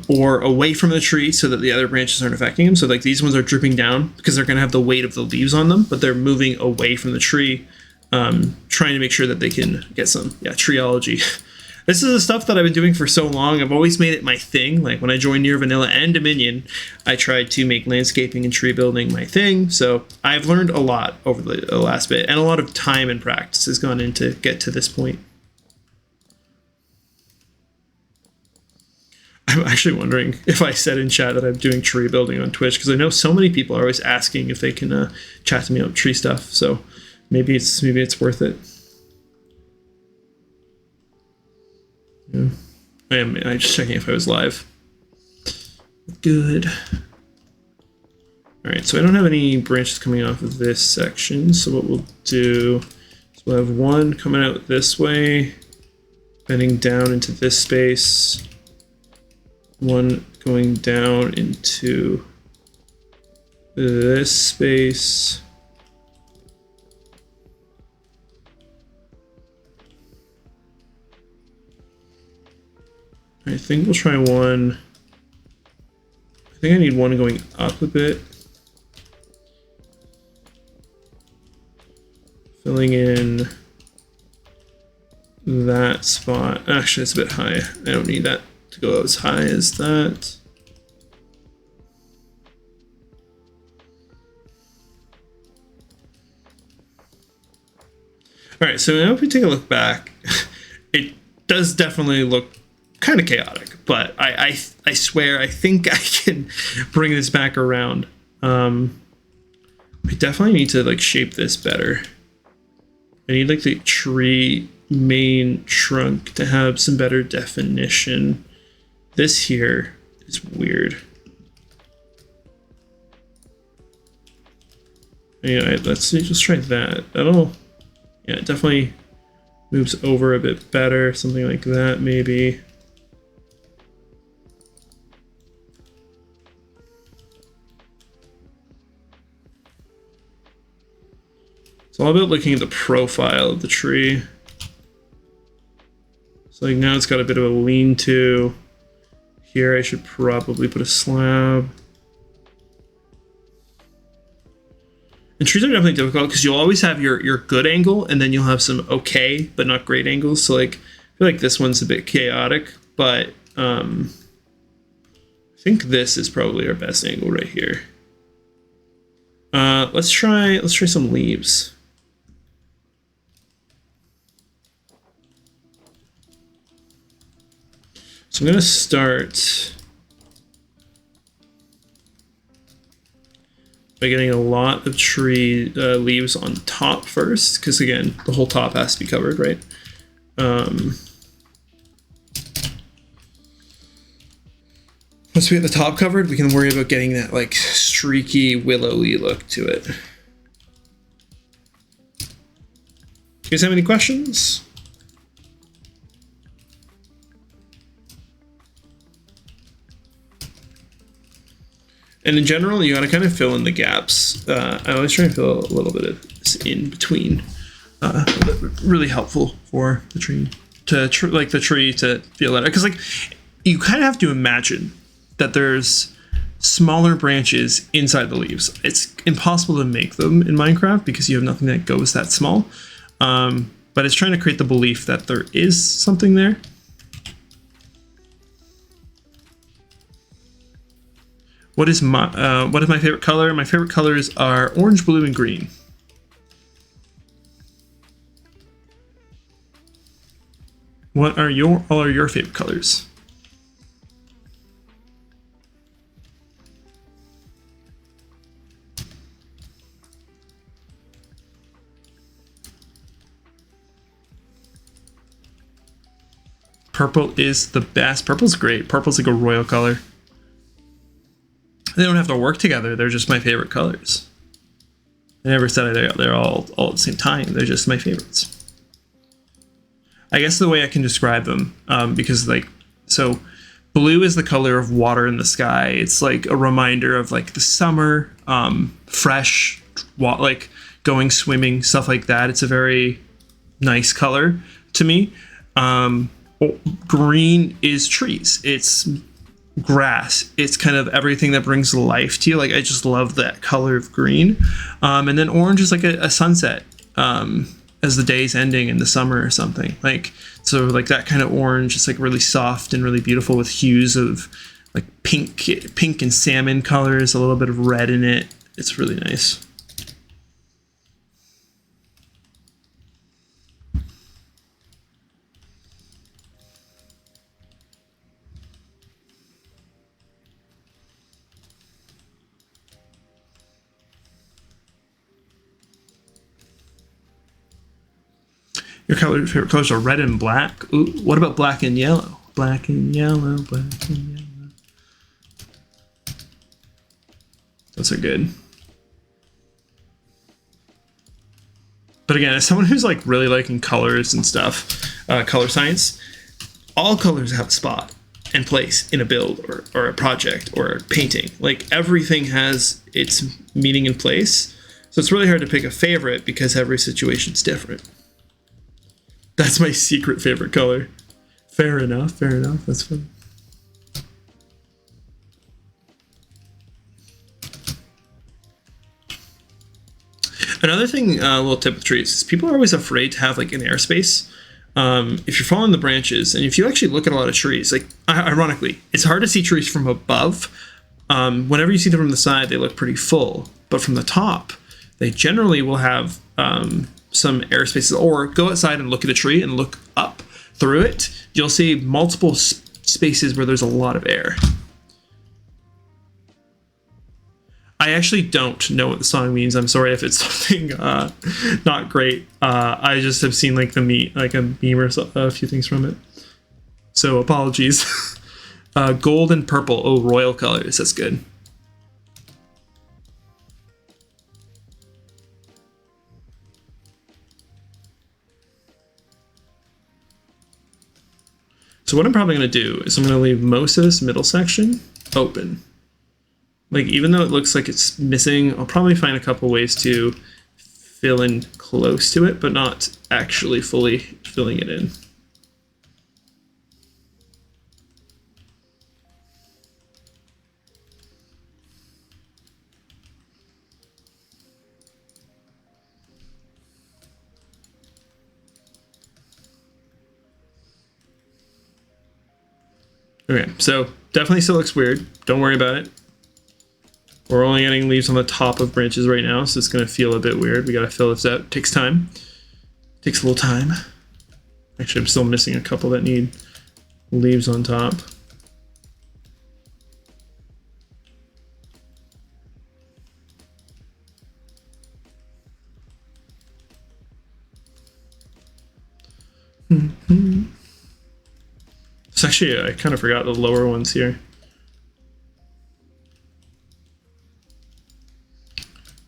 A: or away from the tree so that the other branches aren't affecting them. So like these ones are dripping down because they're going to have the weight of the leaves on them, but they're moving away from the tree, trying to make sure that they can get some, treeology. This is the stuff that I've been doing for so long. I've always made it my thing. Like when I joined Near Vanilla and Dominion, I tried to make landscaping and tree building my thing. So I've learned a lot over the last bit, and a lot of time and practice has gone in to get to this point. I'm actually wondering if I said in chat that I'm doing tree building on Twitch, because I know so many people are always asking if they can chat to me about tree stuff. So maybe it's worth it. Yeah. I'm just checking if I was live. Good. All right, so I don't have any branches coming off of this section. So what we'll do is we'll have one coming out this way, bending down into this space. One going down into this space. I think we'll try one. I think I need one going up a bit. Filling in that spot. Actually, it's a bit high. I don't need that to go as high as that. All right, so now if we take a look back, it does definitely look kind of chaotic, but I swear I think I can bring this back around. I definitely need to like shape this better. I need like the tree main trunk to have some better definition. This here is weird. Anyway, let's see, just try that. That'll, yeah, it definitely moves over a bit better. Something like that, maybe. It's all about looking at the profile of the tree. So like now it's got a bit of a lean-to. Here I should probably put a slab. And trees are definitely difficult because you'll always have your good angle, and then you'll have some okay but not great angles. So like I feel like this one's a bit chaotic, but I think this is probably our best angle right here. Let's try some leaves. So I'm gonna start by getting a lot of tree leaves on top first, because again, the whole top has to be covered, right? Once we get the top covered, we can worry about getting that like streaky, willowy look to it. Do you guys have any questions? And in general, you got to kind of fill in the gaps. I always try and fill a little bit of this in between. Really helpful for the tree to feel that, because like you kind of have to imagine that there's smaller branches inside the leaves. It's impossible to make them in Minecraft because you have nothing that goes that small. But it's trying to create the belief that there is something there. What is my favorite color? My favorite colors are orange, blue, and green. What are your favorite colors? Purple is the best. Purple's great. Purple's like a royal color. They don't have to work together. They're just my favorite colors. I never said they're all at the same time. They're just my favorites. I guess the way I can describe them, because like, so blue is the color of water in the sky. It's like a reminder of like the summer, fresh, like going swimming, stuff like that. It's a very nice color to me. Green is trees. It's grass. It's kind of everything that brings life to you. Like I just love that color of green. And then orange is like a sunset, as the day's ending in the summer or something. Like, so like that kind of orange, it's like really soft and really beautiful with hues of like pink and salmon colors, a little bit of red in it. It's really nice. Your favorite colors are red and black. Ooh, what about black and yellow? Black and yellow, black and yellow. Those are good. But again, as someone who's like really liking colors and stuff, color science, all colors have a spot and place in a build or a project or a painting. Like everything has its meaning and place. So it's really hard to pick a favorite because every situation's different. That's my secret favorite color. Fair enough, fair enough. That's fun. Another thing, a little tip with trees, is people are always afraid to have like an airspace. If you're following the branches, and if you actually look at a lot of trees, like ironically, it's hard to see trees from above. Whenever you see them from the side, they look pretty full, but from the top, they generally will have some airspaces. Or go outside and look at a tree and look up through it. You'll see multiple spaces where there's a lot of air. I actually don't know what the song means. I'm sorry if it's something not great. I just have seen like a meme or a few things from it. So apologies. Gold and purple. Oh, royal colors. That's good. So what I'm probably going to do is I'm going to leave most of this middle section open. Like, even though it looks like it's missing, I'll probably find a couple ways to fill in close to it, but not actually fully filling it in. Okay, so definitely still looks weird. Don't worry about it. We're only getting leaves on the top of branches right now, so it's going to feel a bit weird. We got to fill this out. It takes time. It takes a little time. Actually, I'm still missing a couple that need leaves on top. It's actually, I kind of forgot the lower ones here.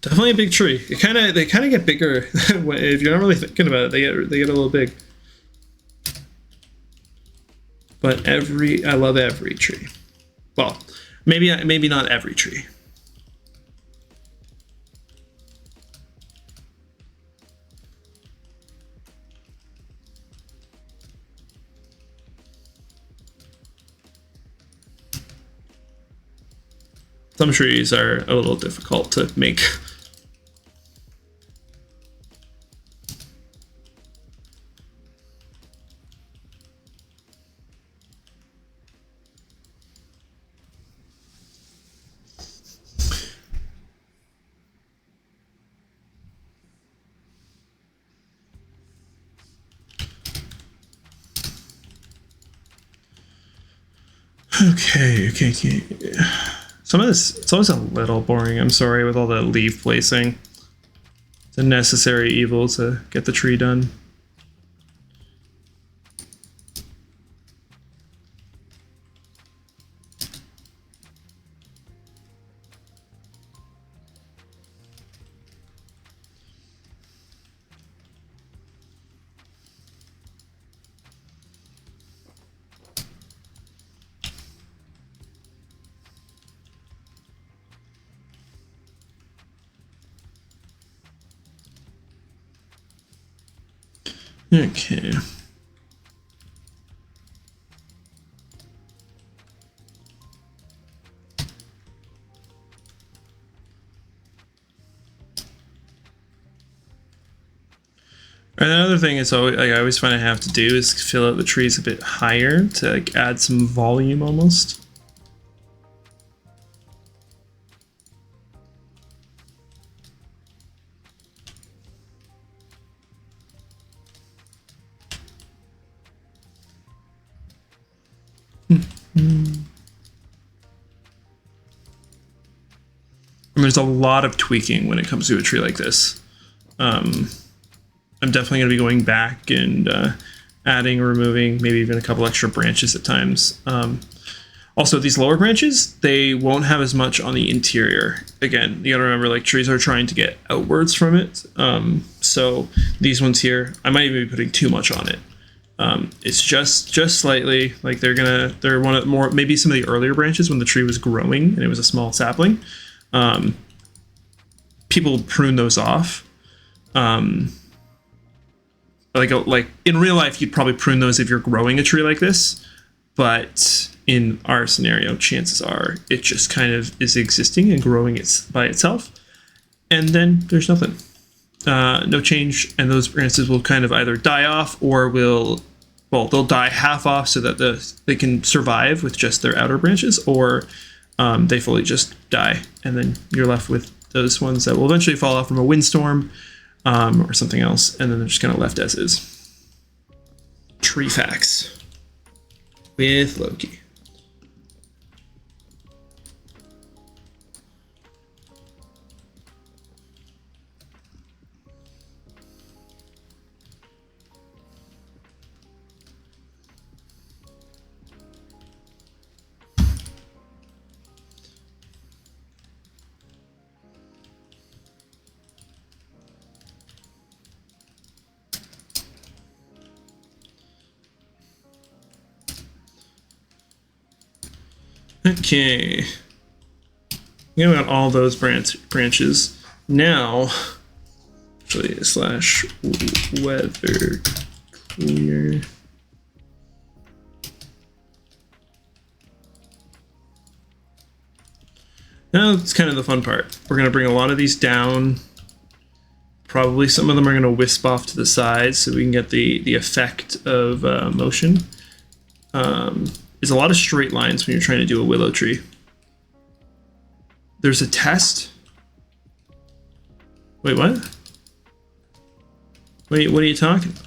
A: Definitely a big tree. They kind of get bigger if you're not really thinking about it. They get a little big. But I love every tree. Well, maybe not every tree. Some trees are a little difficult to make. Okay. Some of this, it's always a little boring, I'm sorry, with all the leaf placing. It's a necessary evil to get the tree done. Okay. And another thing is always, I always find I have to do is fill out the trees a bit higher to like add some volume almost. And there's a lot of tweaking when it comes to a tree like this. I'm definitely going to be going back and adding or removing maybe even a couple extra branches at times. Also, these lower branches, they won't have as much on the interior. Again, you gotta remember, like, trees are trying to get outwards from it. So these ones here, I might even be putting too much on it. It's just slightly, like they're one of more, maybe some of the earlier branches when the tree was growing and it was a small sapling. People prune those off. Like in real life, you'd probably prune those if you're growing a tree like this. But in our scenario, chances are it just kind of is existing and growing by itself. And then there's nothing. No change. And those branches will kind of either die off or they'll die half off so that they can survive with just their outer branches, or they fully just die. And then you're left with those ones that will eventually fall off from a windstorm or something else. And then they're just kind of left as is. Tree facts with Loki. Okay, we got all those branches. Now, actually, / weather clear. Now it's kind of the fun part. We're going to bring a lot of these down. Probably some of them are going to wisp off to the sides so we can get the effect of motion. There's a lot of straight lines when you're trying to do a willow tree. There's a test. Wait, what? Wait, what are you talking about?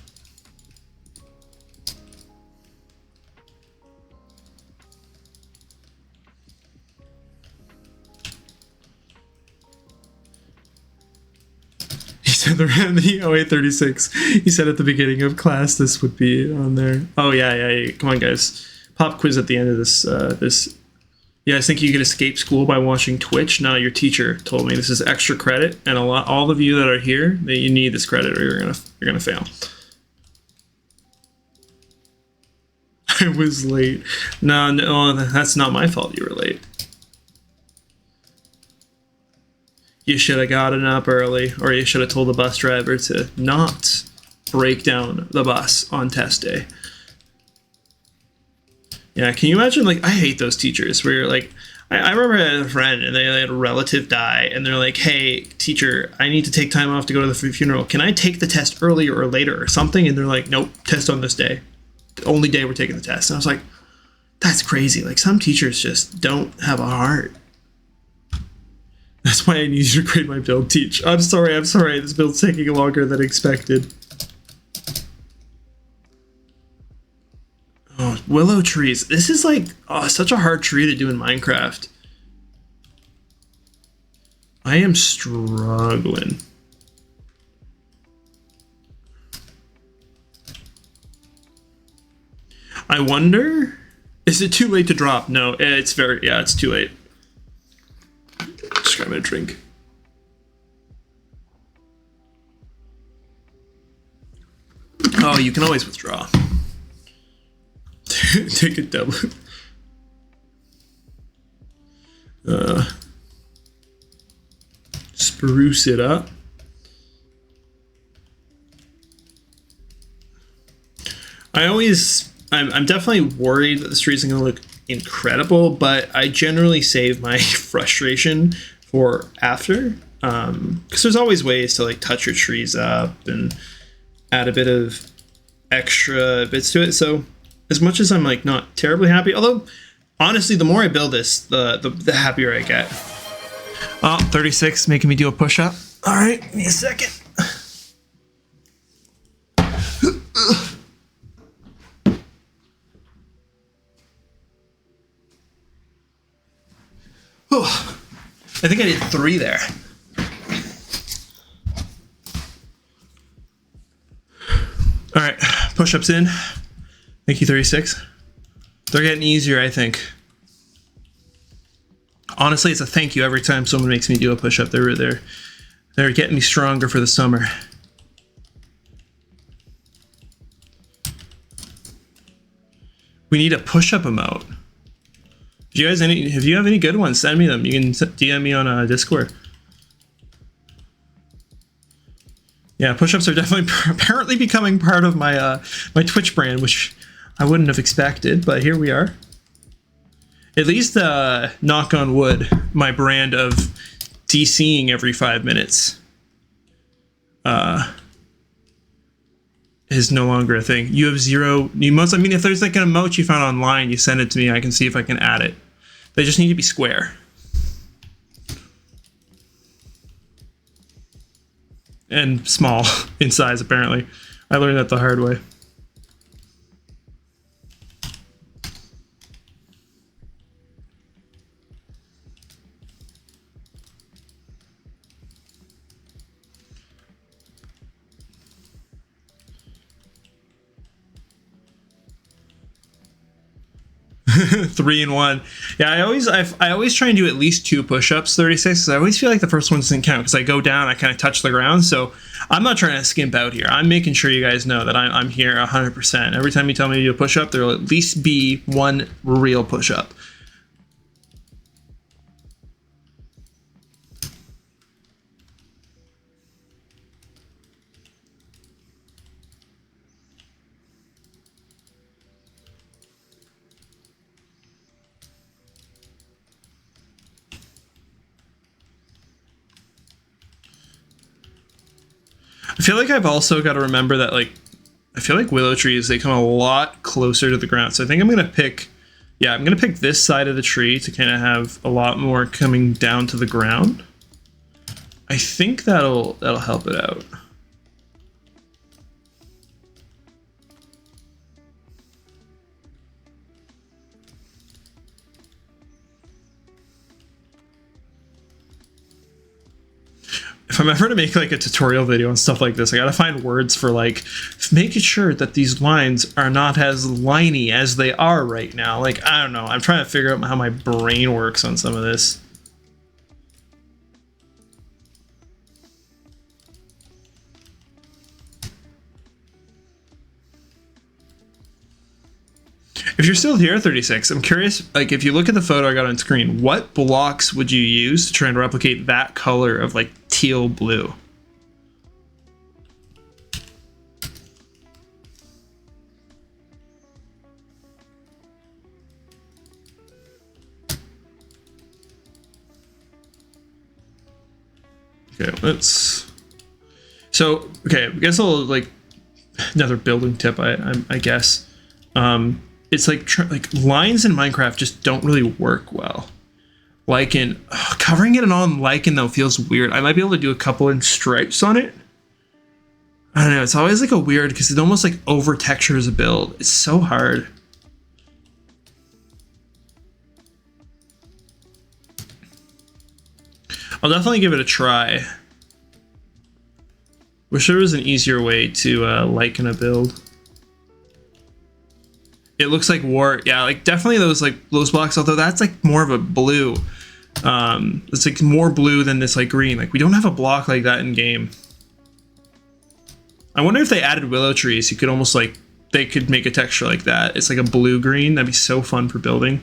A: He said around the 0836. He said at the beginning of class this would be on there. Oh yeah. Come on, guys. Pop quiz at the end of this. Yeah, I think you can escape school by watching Twitch. No, your teacher told me this is extra credit, and all of you that are here, that you need this credit, or you're gonna fail. I was late. No, that's not my fault. You were late. You should have gotten up early, or you should have told the bus driver to not break down the bus on test day. Yeah, can you imagine, like, I hate those teachers where you're like, I remember I had a friend and they had a relative die and they're like, hey, teacher, I need to take time off to go to the funeral. Can I take the test earlier or later or something? And they're like, nope, test on this day. The only day we're taking the test. And I was like, that's crazy. Like, some teachers just don't have a heart. That's why I need you to grade my build, teach. I'm sorry. This build's taking longer than expected. Oh, willow trees. This is like such a hard tree to do in Minecraft. I am struggling. I wonder, is it too late to drop? No, it's too late. Just grab a drink. Oh, you can always withdraw. Take a double. Spruce it up. I'm definitely worried that this tree isn't going to look incredible, but I generally save my frustration for after, because there's always ways to like touch your trees up and add a bit of extra bits to it. So as much as I'm like not terribly happy, although honestly, the more I build this, the happier I get. Oh, 36 making me do a push-up. All right, give me a second. Oh, I think I did 3 there. All right, push-ups in. Thank you, 36. They're getting easier, I think. Honestly, it's a thank you every time someone makes me do a push-up. They're getting me stronger for the summer. We need a push-up emote. Do you guys if you have any good ones, send me them. You can DM me on Discord. Yeah, push-ups are definitely apparently becoming part of my my Twitch brand, which I wouldn't have expected, but here we are. At least, knock on wood, my brand of DCing every 5 minutes is no longer a thing. You have zero emotes. I mean, if there's like an emote you found online, you send it to me. I can see if I can add it. They just need to be square. And small in size, apparently. I learned that the hard way. Three and one. Yeah, I always try and do at least 2 push-ups, 36, because I always feel like the first one doesn't count because I go down, I kind of touch the ground. So I'm not trying to skimp out here. I'm making sure you guys know that I'm here 100%. Every time you tell me to do a push-up, there will at least be 1 real push-up. I feel like I've also got to remember that, like, I feel like willow trees, they come a lot closer to the ground. So I think I'm going to pick, yeah, I'm going to pick this side of the tree to kind of have a lot more coming down to the ground. I think that'll help it out. If I'm ever to make like a tutorial video and stuff like this, I gotta find words for like making sure that these lines are not as liney as they are right now. Like, I don't know. I'm trying to figure out how my brain works on some of this. If you're still here, 36, I'm curious, like, if you look at the photo I got on screen, what blocks would you use to try and replicate that color of, like, teal blue? Okay, let's... So, okay, I guess I'll, like, another building tip, I guess. It's like lines in Minecraft just don't really work well. Lichen, covering it in on lichen though feels weird. I might be able to do a couple in stripes on it. I don't know. It's always like a weird because it almost like over textures a build. It's so hard. I'll definitely give it a try. Wish there was an easier way to lichen a build. It looks like war, yeah, like definitely those blocks, although that's like more of a blue. It's like more blue than this like green. Like we don't have a block like that in game. I wonder if they added willow trees, you could almost like, they could make a texture like that. It's like a blue-green, that'd be so fun for building.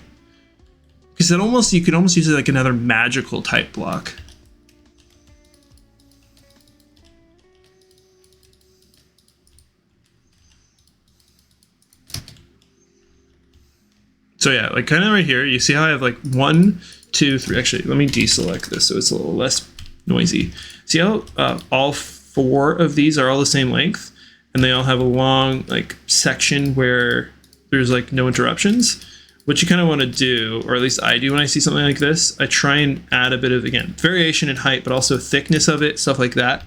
A: Because it almost, you could almost use it like another magical type block. So yeah, like kind of right here, you see how I have like 1, 2, 3, actually, let me deselect this so it's a little less noisy. See how all 4 of these are all the same length and they all have a long like section where there's like no interruptions? What you kind of want to do, or at least I do when I see something like this, I try and add a bit of, again, variation in height, but also thickness of it, stuff like that.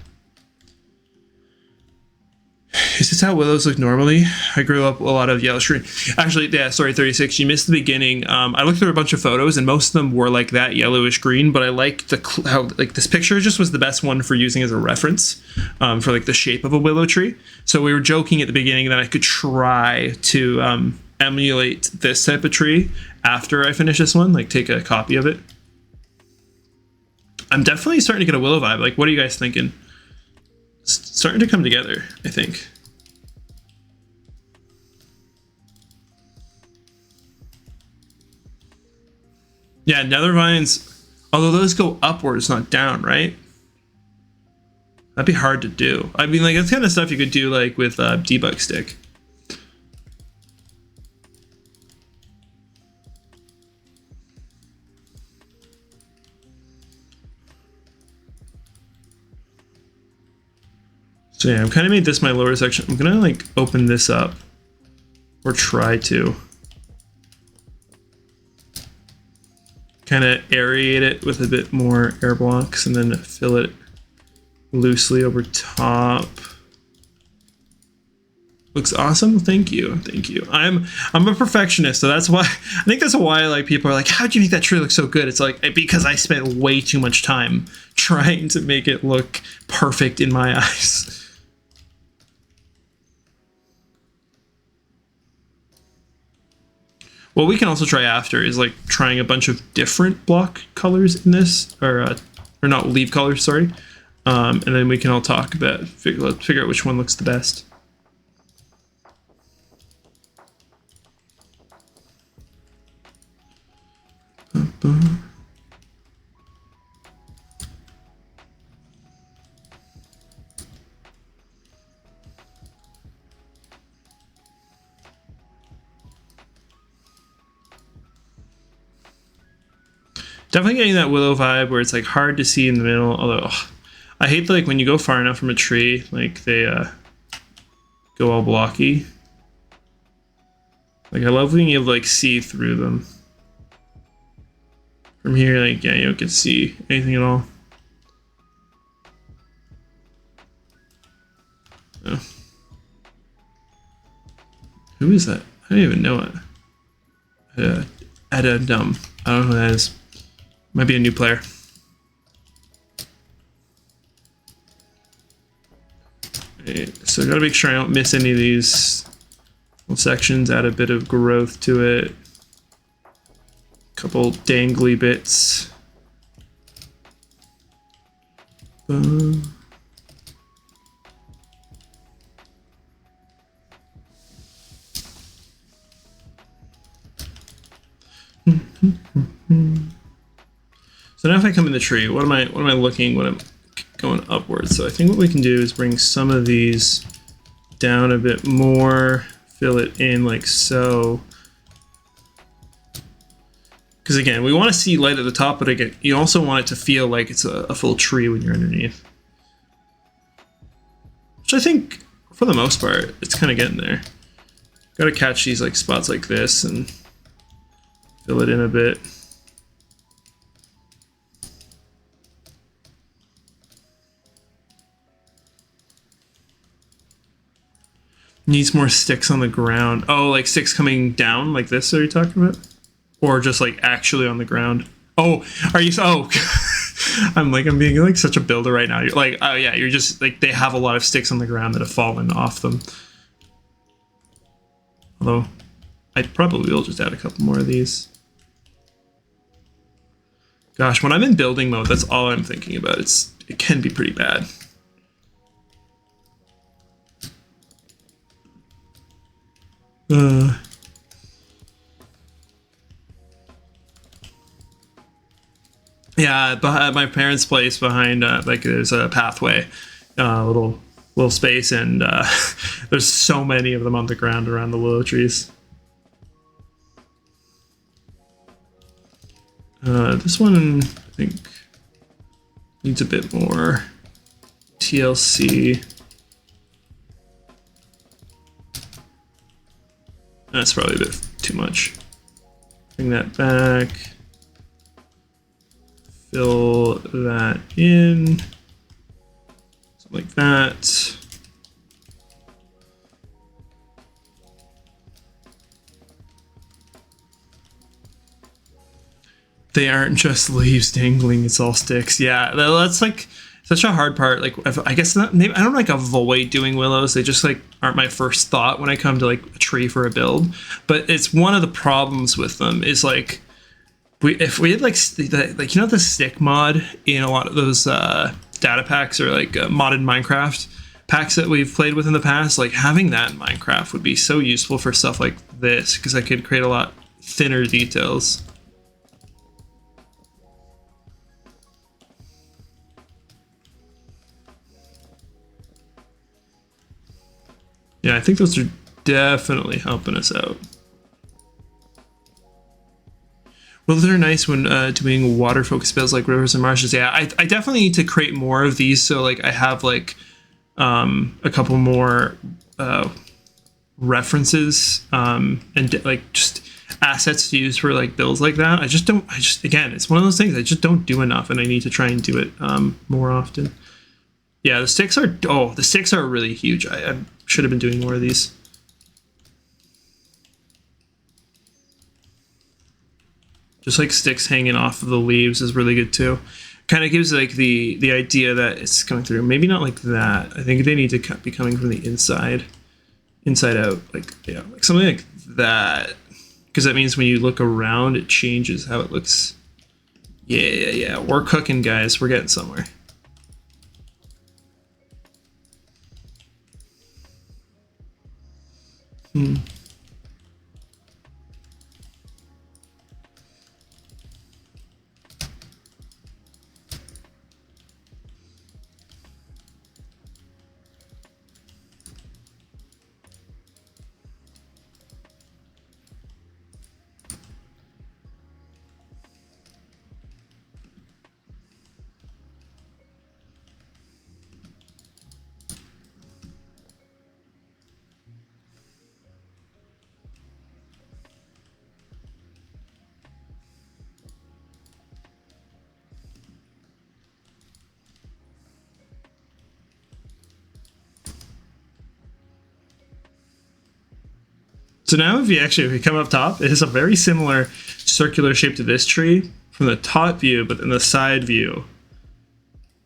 A: Is is how willows look normally. I grew up with a lot of yellow screen. Actually, yeah, sorry, 36. You missed the beginning. I looked through a bunch of photos, and most of them were like that yellowish green. But I liked how like this picture just was the best one for using as a reference for like the shape of a willow tree. So we were joking at the beginning that I could try to emulate this type of tree after I finish this one. Like take a copy of it. I'm definitely starting to get a willow vibe. Like, what are you guys thinking? It's starting to come together, I think. Yeah, nether vines, although those go upwards, not down, right? That'd be hard to do. I mean, like, that's kind of stuff you could do, like, with debug stick. So yeah, I've kind of made this my lower section. I'm gonna, like, open this up. Or try to. Kind of aerate it with a bit more air blocks and then fill it loosely over top. Looks awesome. Thank you. Thank you. I'm a perfectionist, so that's why I think that's why like people are like, how'd you make that tree look so good? It's like because I spent way too much time trying to make it look perfect in my eyes. What we can also try after is like trying a bunch of different block colors in this, or not leaf colors, sorry. And then we can all talk about, figure out which one looks the best. Definitely getting that willow vibe where it's like hard to see in the middle. Although I hate like when you go far enough from a tree, like they go all blocky. Like I love being able to like see through them. From here, like yeah, you don't get to see anything at all. Oh. Who is that? I don't even know it. Edda Dumb. I don't know who that is. Might be a new player. Right, so I gotta make sure I don't miss any of these little sections, add a bit of growth to it. Couple dangly bits. So now if I come in the tree, what am I looking when I'm going upwards? So I think what we can do is bring some of these down a bit more, fill it in like so. Because again, we want to see light at the top, but again, you also want it to feel like it's a full tree when you're underneath. Which I think, for the most part, it's kind of getting there. Got to catch these like spots like this and fill it in a bit. Needs more sticks on the ground. Oh, like sticks coming down like this, are you talking about? Or just like actually on the ground? Oh, are you, oh. I'm being like such a builder right now. You're like, oh yeah, you're just like, they have a lot of sticks on the ground that have fallen off them. Although, I probably will just add a couple more of these. Gosh, when I'm in building mode, that's all I'm thinking about. It can be pretty bad. Yeah, behind my parents' place, behind like there's a pathway, little space, and there's so many of them on the ground around the willow trees. This one I think needs a bit more TLC. That's probably a bit too much. Bring that back. Fill that in. Something like that. They aren't just leaves dangling, it's all sticks. Yeah, that's like such a hard part. Like, I guess not, maybe I don't like avoid doing willows. They just like aren't my first thought when I come to like a tree for a build. But it's one of the problems with them is like, if we had like the stick mod in a lot of those data packs or like modded Minecraft packs that we've played with in the past, like having that in Minecraft would be so useful for stuff like this because I could create a lot thinner details. Yeah, I think those are definitely helping us out. Well, they're nice when doing water focused builds like rivers and marshes. Yeah, I definitely need to create more of these so like I have like a couple more references and like just assets to use for like builds like that. I just again, it's one of those things I just don't do enough, and I need to try and do it more often. Yeah, the sticks are really huge. I should have been doing more of these. Just like sticks hanging off of the leaves is really good too. Kind of gives like the idea that it's coming through. Maybe not like that. I think they need to be coming from the inside out. Like, yeah, like something like that. Because that means when you look around, it changes how it looks. Yeah. We're cooking, guys. We're getting somewhere. So now if you come up top, it has a very similar circular shape to this tree from the top view, but in the side view,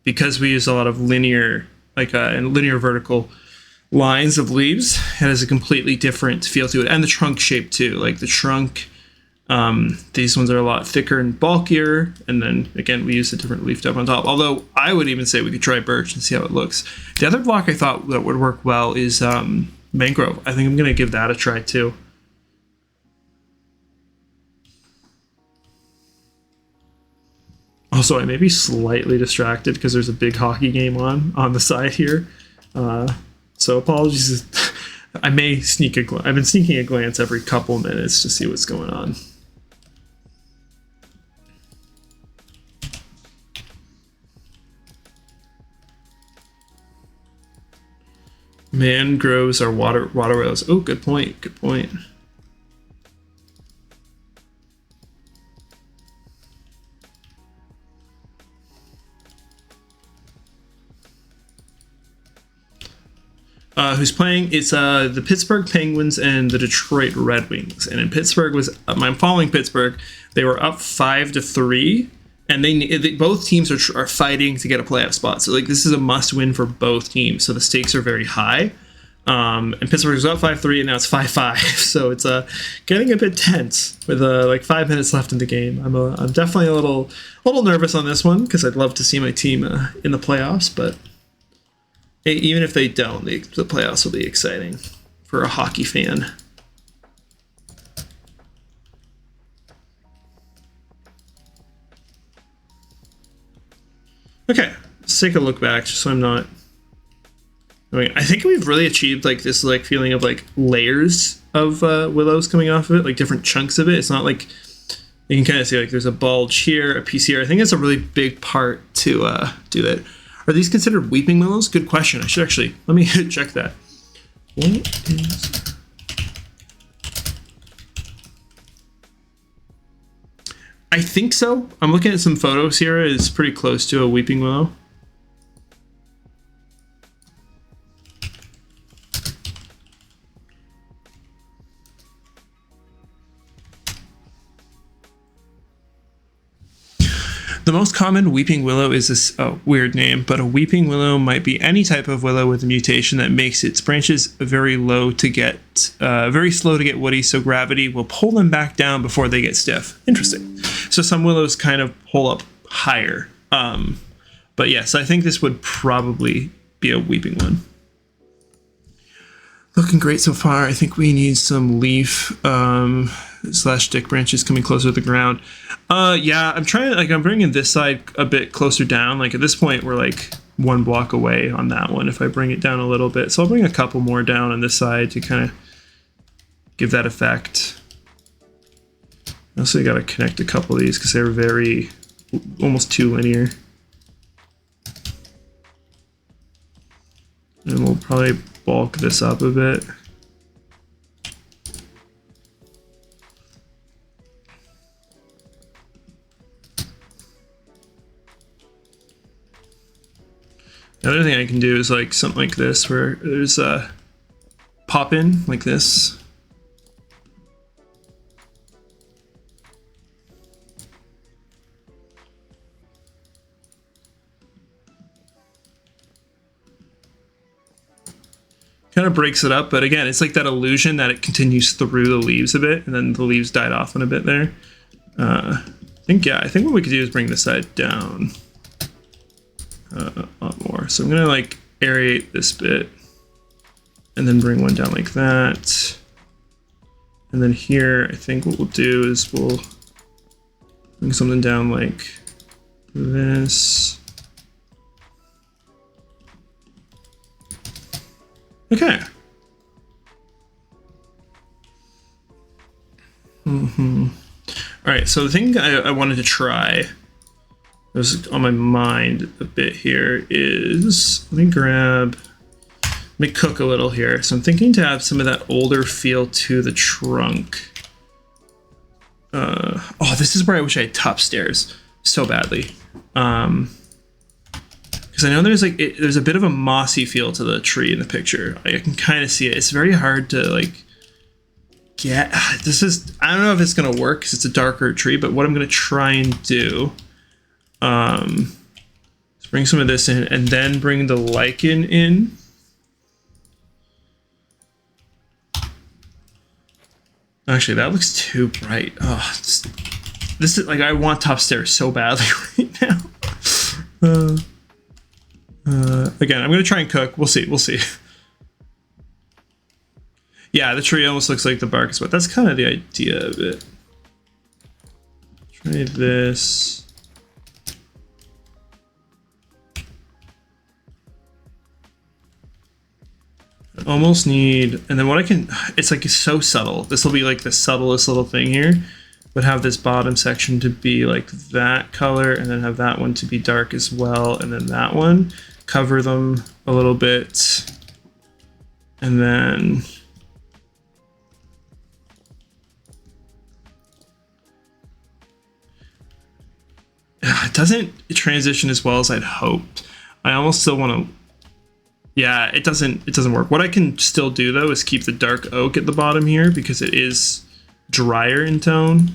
A: because we use a lot of linear, and linear vertical lines of leaves, it has a completely different feel to it. And the trunk shape too. Like the trunk, these ones are a lot thicker and bulkier. And then again, we use a different leaf type on top. Although I would even say we could try birch and see how it looks. The other block I thought that would work well is mangrove. I think I'm going to give that a try too. Also, I may be slightly distracted because there's a big hockey game on the side here. So apologies. I may sneak I've been sneaking a glance every couple minutes to see what's going on. Mangroves are water whales. Oh, good point. Good point. Who's playing? It's the Pittsburgh Penguins and the Detroit Red Wings. And in Pittsburgh I'm following Pittsburgh. They were up 5-3, and they both teams are fighting to get a playoff spot. So like this is a must win for both teams. So the stakes are very high. And Pittsburgh is up 5-3, and now it's 5-5. So it's getting a bit tense with like 5 minutes left in the game. I'm definitely a little nervous on this one because I'd love to see my team in the playoffs, but even if they don't, the playoffs will be exciting for a hockey fan. Okay, let's take a look back just so I'm not. I think we've really achieved like this like feeling of like layers of willows coming off of it, like different chunks of it. It's not like you can kind of see like there's a bulge here, a piece here. I think it's a really big part to do that. Are these considered weeping willows? Good question. I should actually let me check that. What is? I think so. I'm looking at some photos here. It's pretty close to a weeping willow. The most common weeping willow is this weird name, but a weeping willow might be any type of willow with a mutation that makes its branches very slow to get woody, so gravity will pull them back down before they get stiff. Interesting. So some willows kind of pull up higher. But yes, I think this would probably be a weeping one. Looking great so far. I think we need some leaf slash stick branches coming closer to the ground. Yeah, I'm bringing this side a bit closer down. Like at this point, we're like 1 block away on that one if I bring it down a little bit. So I'll bring a couple more down on this side to kind of give that effect. Also, got to connect a couple of these because they're very, almost too linear. And we'll probably bulk this up a bit. The other thing I can do is like something like this where there's a pop in like this. Kind of breaks it up, but again, it's like that illusion that it continues through the leaves a bit, and then the leaves died off in a bit there. I think what we could do is bring this side down a lot more. So I'm gonna like aerate this bit, and then bring one down like that. And then here, I think what we'll do is we'll bring something down like this. Okay. All right, so the thing I wanted to try, that was on my mind a bit here, is let me cook a little here. So I'm thinking to have some of that older feel to the trunk. Oh, this is where I wish I had top stairs so badly. Because I know there's a bit of a mossy feel to the tree in the picture. I can kind of see it. It's very hard to like get. I don't know if it's gonna work because it's a darker tree. But what I'm gonna try and do, is bring some of this in and then bring the lichen in. Actually, that looks too bright. Oh, this is like I want top stairs so badly right now. Again, I'm gonna try and cook. We'll see. Yeah, the tree almost looks like the bark is wet. That's kind of the idea of it. Try this. I almost need, and then it's like it's so subtle. This will be like the subtlest little thing here. But have this bottom section to be like that color, and then have that one to be dark as well, and then that one. Cover them a little bit, and then it doesn't transition as well as I'd hoped. I almost still want to. Yeah, it doesn't work. What I can still do though is keep the dark oak at the bottom here because it is drier in tone.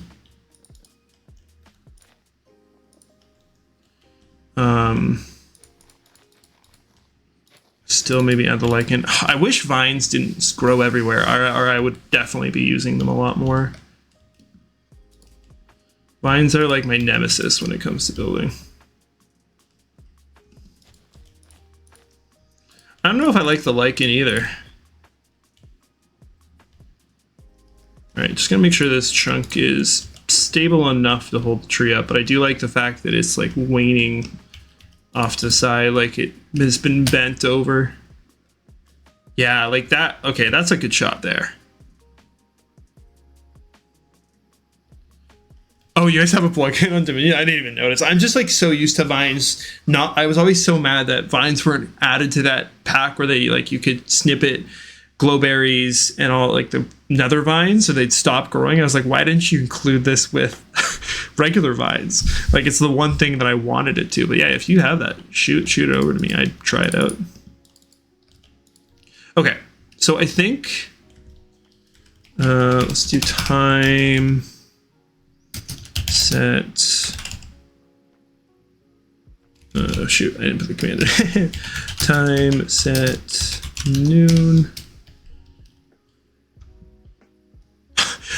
A: Still maybe add the lichen. I wish vines didn't grow everywhere, or I would definitely be using them a lot more. Vines are like my nemesis when it comes to building. I don't know if I like the lichen either. Alright, just gonna make sure this chunk is stable enough to hold the tree up, but I do like the fact that it's like waning off to the side, like it has been bent over. Yeah, like that. Okay, that's a good shot there. Oh, you guys have a plugin on Dominion? I didn't even notice. I'm just like so used to vines. I was always so mad that vines weren't added to that pack where they like you could snip it, glowberries and all like the nether vines, so they'd stop growing. I was like, why didn't you include this with regular vines? Like it's the one thing that I wanted it to. But yeah, if you have that, shoot it over to me. I'd try it out. Okay, so I think let's do time set Oh shoot, I didn't put the command in. Time set noon.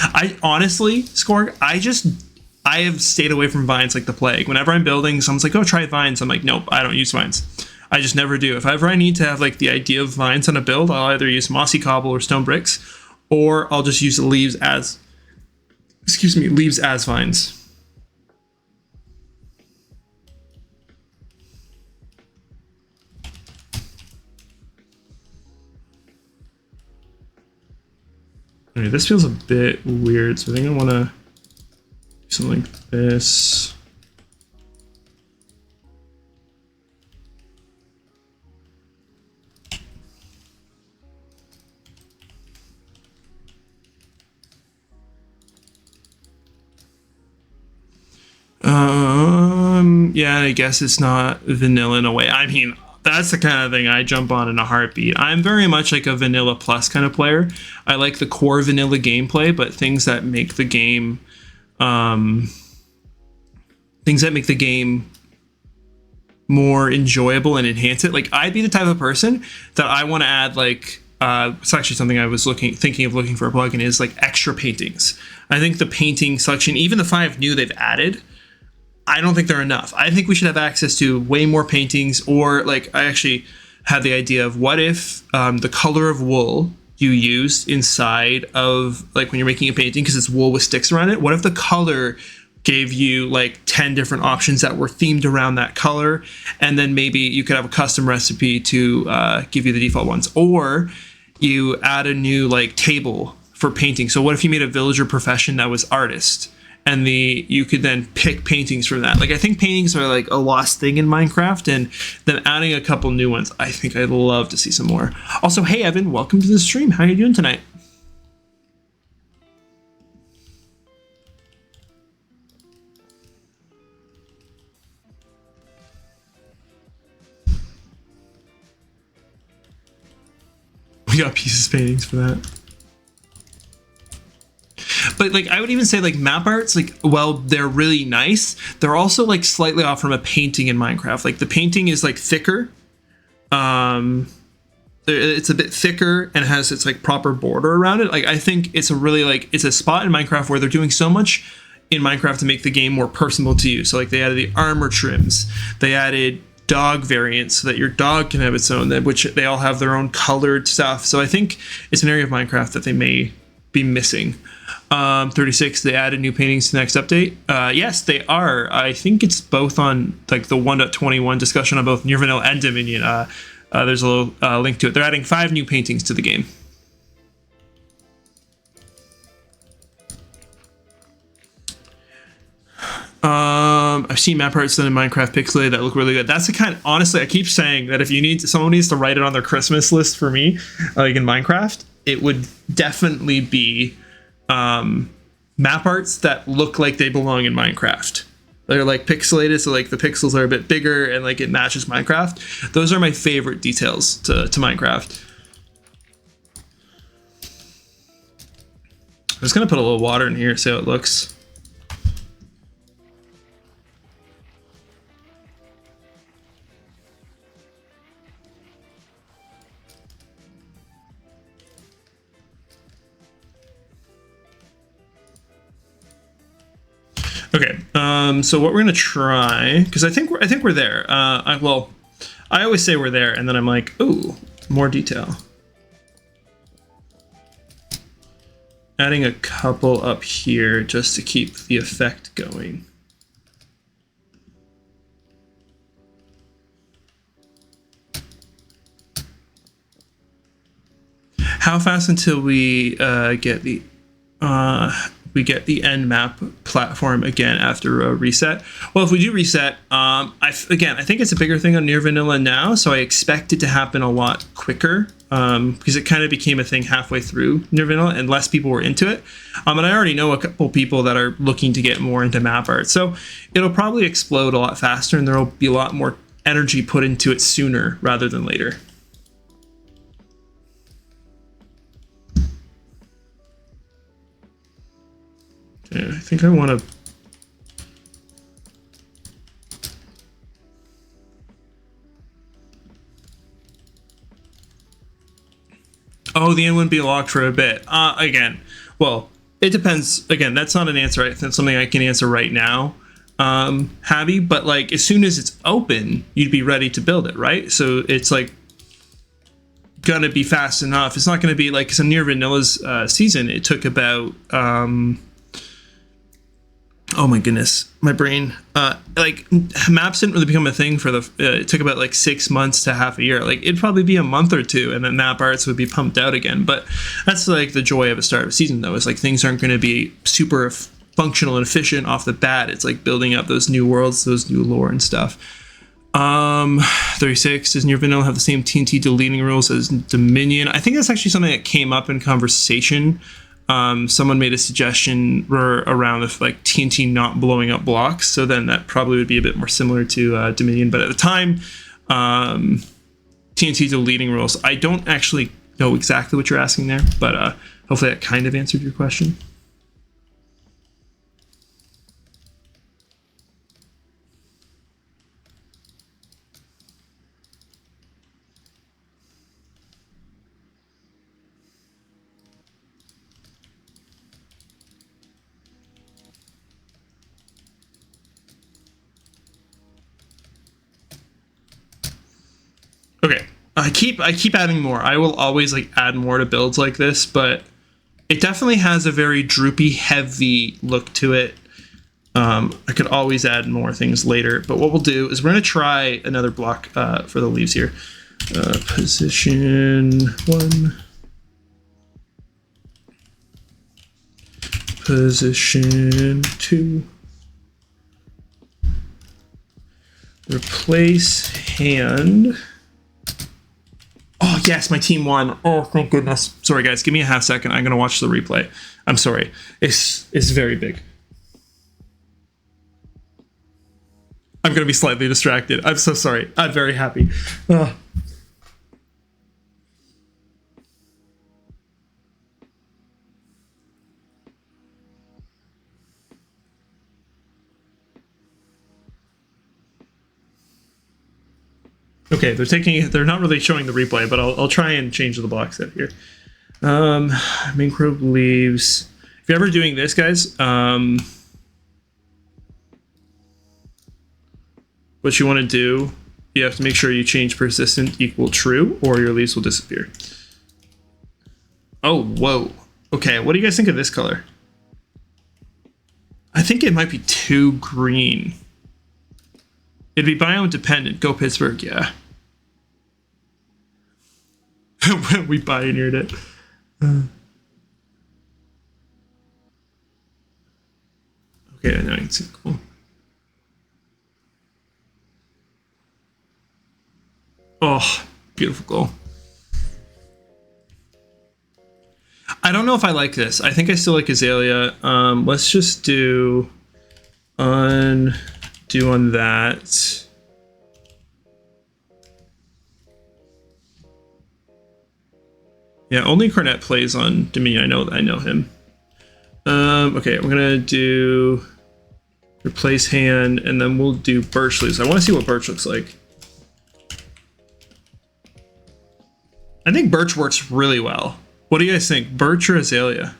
A: I honestly, Skorg, I have stayed away from vines like the plague. Whenever I'm building, someone's like, oh, try vines. I'm like, nope, I don't use vines. I just never do. If ever I need to have like the idea of vines on a build, I'll either use mossy cobble or stone bricks, or I'll just use the leaves as vines. Okay, this feels a bit weird, so I think I want to do something like this. Yeah, I guess it's not vanilla in a way. I mean, that's the kind of thing I jump on in a heartbeat. I'm very much like a vanilla plus kind of player. I like the core vanilla gameplay, but things that make the game, more enjoyable and enhance it. Like, I'd be the type of person that I want to add like. It's actually something I was thinking of looking for a plugin is like extra paintings. I think the painting selection, even the 5 new they've added, I don't think they're enough. I think we should have access to way more paintings, or like I actually had the idea of what if the color of wool you used inside of like when you're making a painting, because it's wool with sticks around it, what if the color gave you like 10 different options that were themed around that color, and then maybe you could have a custom recipe to give you the default ones, or you add a new like table for painting. So what if you made a villager profession that was artist, and you could then pick paintings from that? Like, I think paintings are like a lost thing in Minecraft, and then adding a couple new ones, I think I'd love to see some more. Also, hey Evan, welcome to the stream. How are you doing tonight? We got pieces paintings for that. But like, I would even say like map arts, like, well, they're really nice. They're also like slightly off from a painting in Minecraft. Like, the painting is like thicker. It's a bit thicker and has its like proper border around it. Like, I think it's a really like, it's a spot in Minecraft where they're doing so much in Minecraft to make the game more personable to you. So like, they added the armor trims, they added dog variants so that your dog can have its own, which they all have their own colored stuff. So I think it's an area of Minecraft that they may be missing. 36, they added new paintings to the next update. Yes, they are. I think it's both on like the 1.21 discussion on both Near Vanilla and Dominion. There's a little link to it. They're adding 5 new paintings to the game. I've seen map arts done in Minecraft Pixelated that look really good. That's the kind, honestly, I keep saying that if someone needs to write it on their Christmas list for me, like in Minecraft, it would definitely be map arts that look like they belong in Minecraft. They're like pixelated, so like the pixels are a bit bigger and like it matches Minecraft. Those are my favorite details to Minecraft. I'm just gonna put a little water in here, see how it looks. Okay, so what we're gonna try, because I think we're there. I always say we're there, and then I'm like, ooh, more detail. Adding a couple up here just to keep the effect going. How fast until we get the end map platform again after a reset? Well, if we do reset, I think it's a bigger thing on Near Vanilla now, so I expect it to happen a lot quicker, because it kind of became a thing halfway through Near Vanilla and less people were into it. And I already know a couple people that are looking to get more into map art, so it'll probably explode a lot faster and there'll be a lot more energy put into it sooner rather than later. Yeah, I think I want to... Oh, the end wouldn't be locked for a bit. Again, well, it depends. Again, that's not an answer. That's something I can answer right now, Javi. But like, as soon as it's open, you'd be ready to build it, right? So it's like gonna be fast enough. It's not gonna be like some near Vanilla's season. It took about oh my goodness, my brain. Like maps didn't really become a thing for the. It took about like 6 months to half a year. Like it'd probably be a month or two, and then map arts would be pumped out again. But that's like the joy of a start of a season, though. Is like things aren't going to be super functional and efficient off the bat. It's like building up those new worlds, those new lore and stuff. 36, does Near Vanilla have the same TNT deleting rules as Dominion? I think that's actually something that came up in conversation. Someone made a suggestion around if like TNT not blowing up blocks, so then that probably would be a bit more similar to Dominion. But at the time, TNT deleting rules, I don't actually know exactly what you're asking there, but hopefully that kind of answered your question. Okay, I keep adding more. I will always like add more to builds like this, but it definitely has a very droopy, heavy look to it. I could always add more things later, but what we'll do is we're gonna try another block for the leaves here. Position 1. Position 2. Replace hand. Oh, yes, my team won. Oh, thank goodness. Sorry, guys. Give me a half second. I'm going to watch the replay. I'm sorry. It's very big. I'm going to be slightly distracted. I'm so sorry. I'm very happy. Okay, they're not really showing the replay, but I'll try and change the block set here. Microbe leaves. If you're ever doing this, guys, what you want to do, you have to make sure you change persistent equal true, or your leaves will disappear. Oh, whoa. Okay, what do you guys think of this color? I think it might be too green. It'd be biome dependent. Go Pittsburgh, yeah. We pioneered it. Okay, now I can see. Cool. Oh, beautiful goal. I don't know if I like this. I think I still like Azalea. Let's just do undo on that. Yeah, only Cornet plays on Dominion. I know him. Okay, I'm gonna do replace hand, and then we'll do Birch leaves. I want to see what Birch looks like. I think Birch works really well. What do you guys think, Birch or Azalea?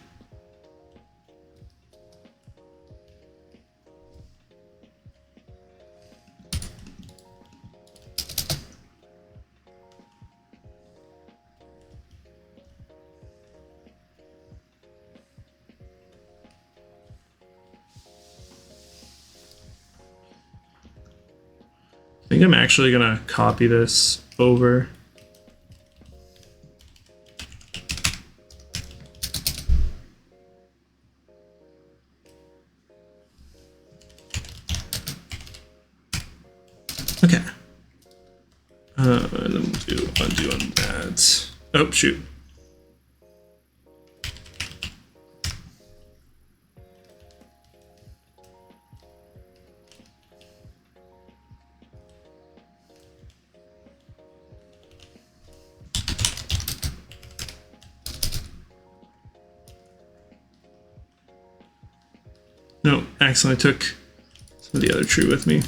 A: I think I'm actually gonna copy this over. Okay. And then we'll do undo on that. Oh, shoot. No, accidentally took some of the other tree with me.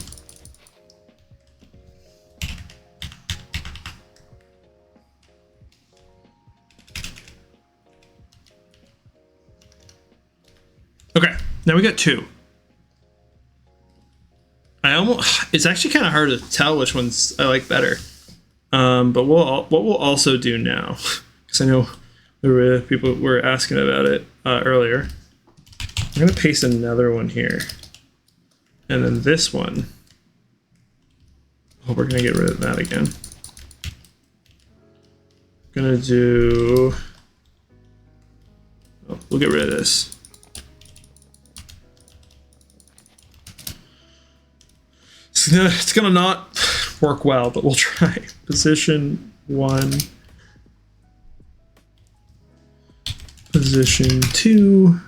A: Now we got 2. It's actually kind of hard to tell which ones I like better. But what we'll also do now, because I know there were people who were asking about it earlier. I'm gonna paste another one here, and then this one. Oh, we're gonna get rid of that again. Gonna do. Oh, we'll get rid of this. It's gonna not work well, but we'll try. Position 1. Position 2.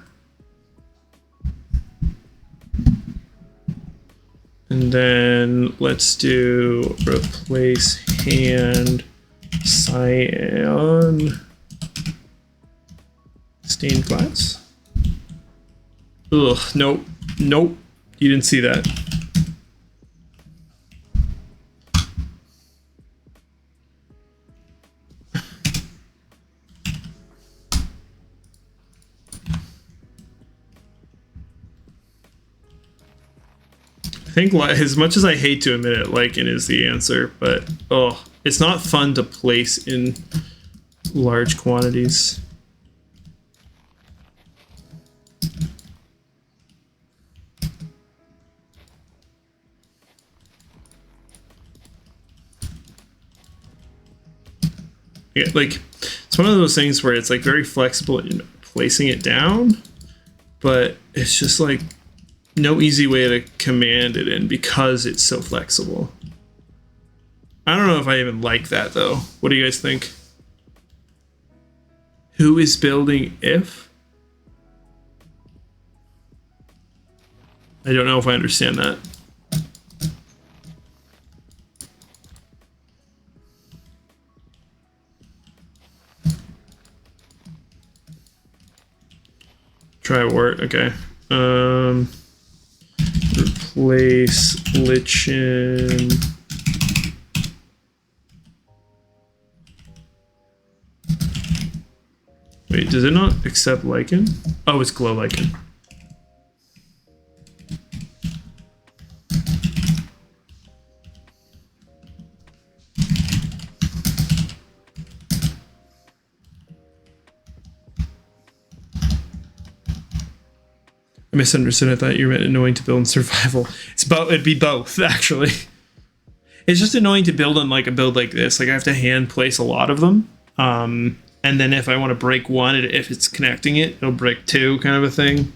A: And then let's do replace hand cyan stained glass. Ugh, nope, nope, you didn't see that. I think as much as I hate to admit it, lichen is the answer, but oh, it's not fun to place in large quantities. Yeah, like it's one of those things where it's like very flexible in placing it down, but it's just like no easy way to command it in because it's so flexible. I don't know if I even like that though. What do you guys think? Who is building if? I don't know if I understand that. Try word, okay. Replace lichen. Wait, does it not accept lichen? Oh, it's glow lichen. I misunderstood. I thought you meant annoying to build in survival. It's both. It'd be both, actually. It's just annoying to build on like a build like this. Like I have to hand place a lot of them, and then if I want to break one, if it's connecting it, it'll break 2, kind of a thing.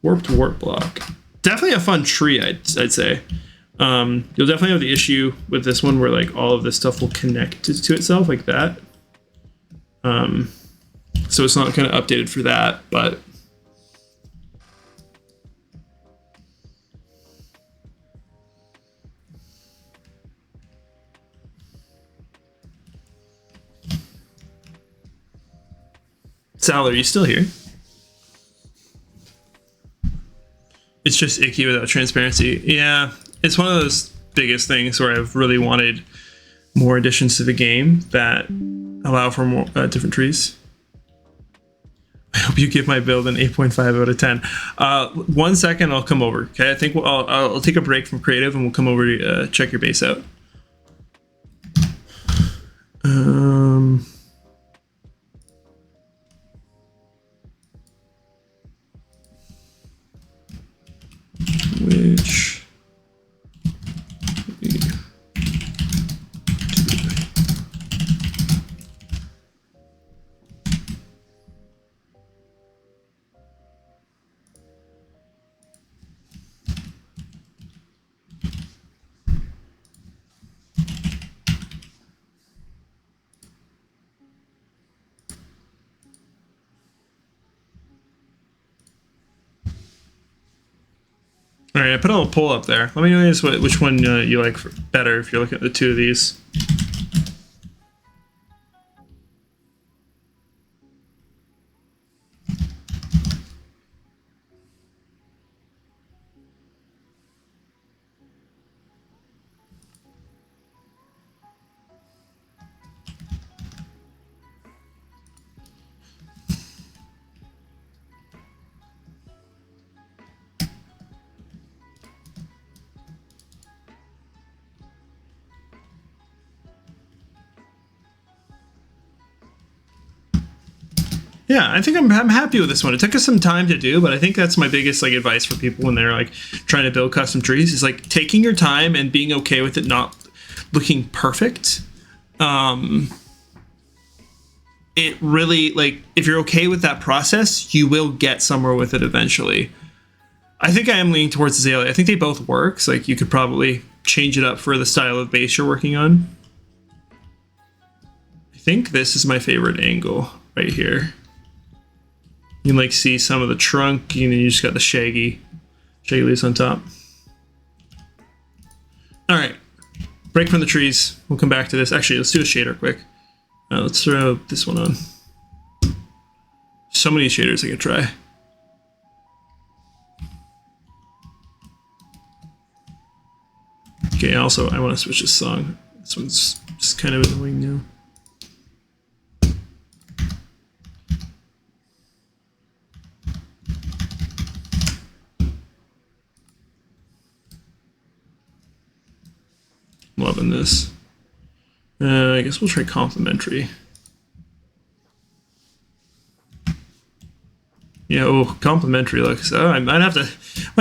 A: Warped warp block. Definitely a fun tree, I'd say. You'll definitely have the issue with this one where like all of this stuff will connect to itself like that. So it's not kind of updated for that, but Sal, are you still here? It's just icky without transparency. Yeah, it's one of those biggest things where I've really wanted more additions to the game that allow for more different trees. I hope you give my build an 8.5 out of 10. 1 second, I'll come over. Okay, I think I'll take a break from creative and we'll come over to check your base out. Which all right, I put a little poll up there. Let me know which one you like better if you're looking at the 2 of these. Yeah, I think I'm happy with this one. It took us some time to do, but I think that's my biggest like advice for people when they're like trying to build custom trees is like taking your time and being okay with it not looking perfect. It really, like, if you're okay with that process, you will get somewhere with it eventually. I think I am leaning towards Azalea. I think they both work. So, like, you could probably change it up for the style of base you're working on. I think this is my favorite angle right here. You can, like, see some of the trunk, and then you just got the shaggy leaves on top. All right. Break from the trees. We'll come back to this. Actually, let's do a shader quick. Let's throw this one on. So many shaders I could try. Okay, also, I want to switch this song. This one's just kind of annoying now. Loving this. I guess we'll try complimentary. Yeah, oh, complimentary looks. Oh, I might have to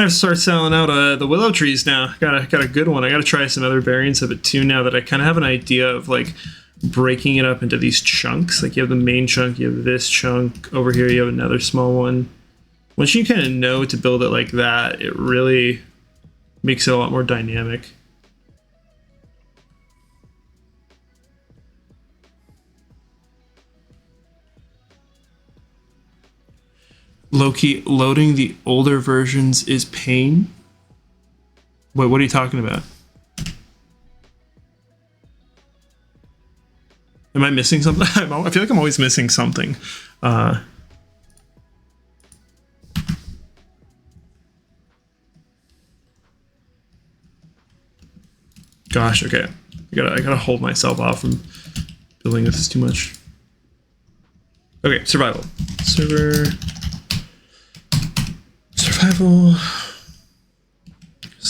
A: start selling out the willow trees now. Got a good one. I got to try some other variants of it too now that I kind of have an idea of like breaking it up into these chunks. Like you have the main chunk, you have this chunk over here, you have another small one. Once you kind of know to build it like that, it really makes it a lot more dynamic. Low-key, loading the older versions is pain? Wait, what are you talking about? Am I missing something? I feel like I'm always missing something. Gosh, okay. I gotta hold myself off from building this too much. Okay, survival. Survival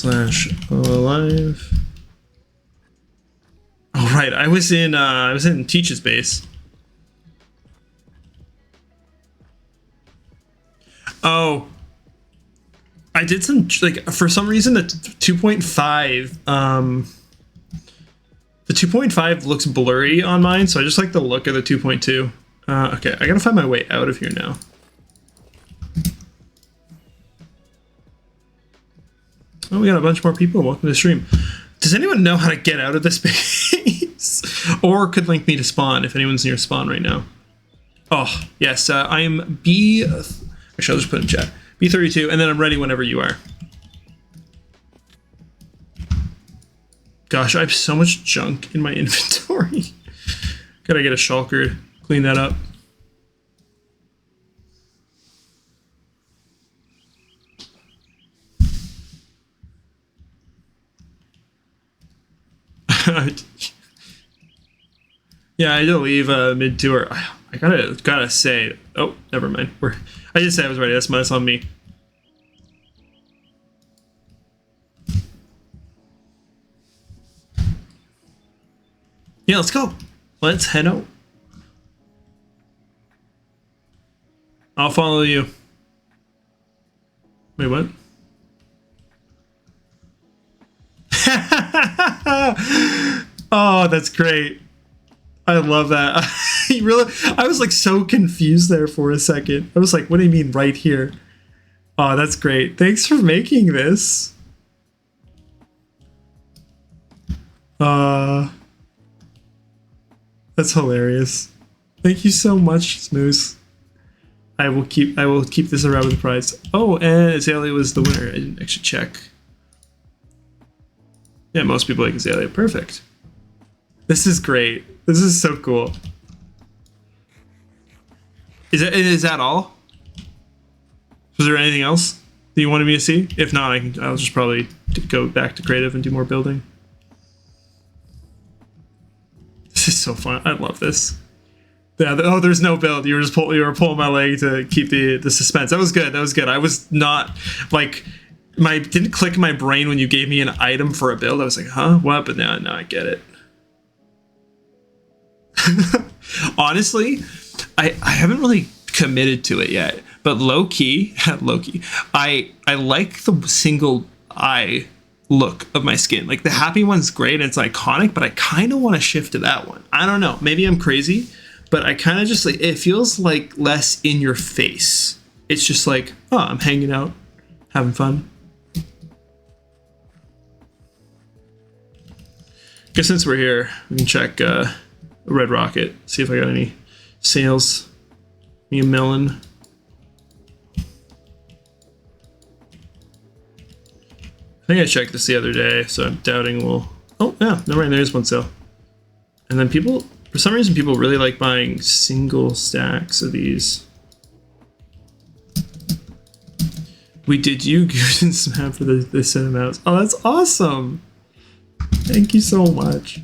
A: / alive. Oh right, I was in Teach's base. Oh, I did some like for some reason the 2.5 the 2.5 looks blurry on mine, so I just like the look of the 2.2. Okay, I gotta find my way out of here now. Oh, we got a bunch more people. Welcome to the stream. Does anyone know how to get out of this base? Or could link me to spawn if anyone's near spawn right now. Oh, yes. I am B... Actually, I'll just put in chat. B32, and then I'm ready whenever you are. Gosh, I have so much junk in my inventory. Gotta get a shulker, clean that up. Yeah, I did leave mid tour. I gotta say. Oh, never mind. I did say I was ready. That's on me. Yeah, let's go. Let's head out. I'll follow you. Wait, what? Oh, that's great. I love that. I was like so confused there for a second. I was like, what do you mean right here? Oh, that's great. Thanks for making this. That's hilarious. Thank you so much, Smoose. I will keep this around with the prize. Oh, and Azalea was the winner. I didn't actually check. Yeah, most people like Azalea. Perfect. This is great. This is so cool. Is that all? Was there anything else that you wanted me to see? If not, I'll just probably go back to creative and do more building. This is so fun. I love this. Yeah. Oh, there's no build. You were pulling my leg to keep the suspense. That was good. That was good. I was not like didn't click in my brain when you gave me an item for a build. I was like, huh, what? But now I get it. Honestly, I haven't really committed to it yet. But low key, I like the single eye look of my skin. Like the happy one's great and it's iconic, but I kind of want to shift to that one. I don't know. Maybe I'm crazy, but I kind of just like, it feels like less in your face. It's just like, oh, I'm hanging out, having fun. Guess since we're here, we can check Red Rocket, see if I got any sales. Me a melon. I think I checked this the other day, so I'm doubting we'll... Oh, yeah, never mind, there is one sale. And then people, for some reason, people really like buying single stacks of these. We did you good and Snap for the cinemas. Oh, that's awesome. Thank you so much.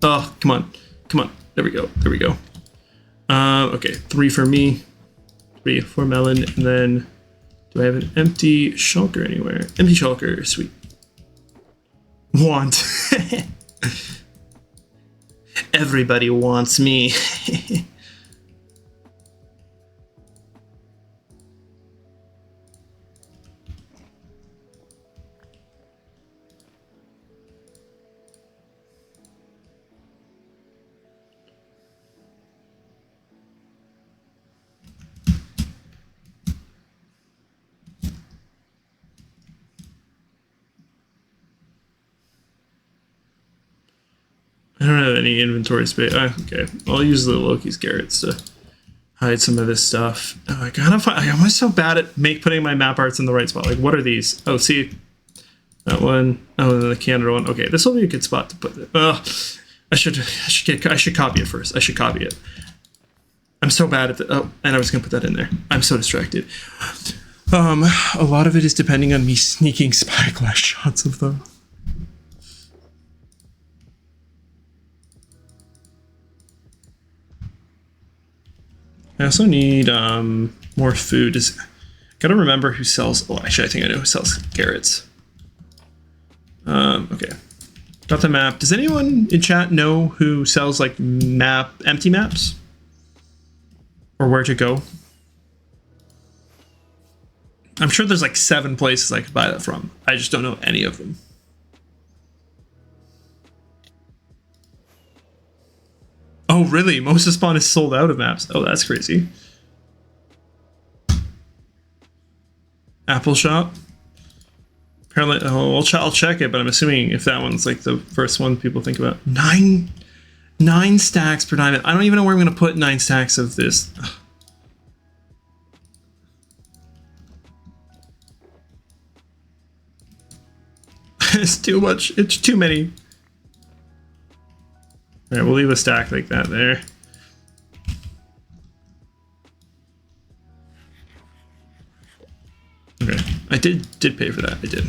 A: Oh, come on. Come on. There we go. There we go. Okay, 3 for me. 3 for Melon. And then, do I have an empty shulker anywhere? Empty shulker. Sweet. Want. Everybody wants me. I don't have any inventory space. Oh, okay, I'll use the Loki's Garrets to hide some of this stuff. Oh, I gotta find. I'm so bad at putting my map arts in the right spot. Like, what are these? Oh, see, that one. Oh, and then the Canada one. Okay, this will be a good spot to put it. I should copy it first. I should copy it. I'm so bad at the. Oh, and I was gonna put that in there. I'm so distracted. A lot of it is depending on me sneaking spyglass shots of them. I also need more food. Gotta remember who sells. Oh, actually, I think I know who sells Garrets. Okay, got the map. Does anyone in chat know who sells like empty maps, or where to go? I'm sure there's like 7 places I could buy that from. I just don't know any of them. Oh, really? Most of Spawn is sold out of maps. Oh, that's crazy. Apple Shop. Apparently, oh, I'll check it, but I'm assuming if that one's like the first one people think about. 9 stacks per diamond. I don't even know where I'm going to put 9 stacks of this. It's too much. It's too many. All right, we'll leave a stack like that there. Okay, I did pay for that. I did.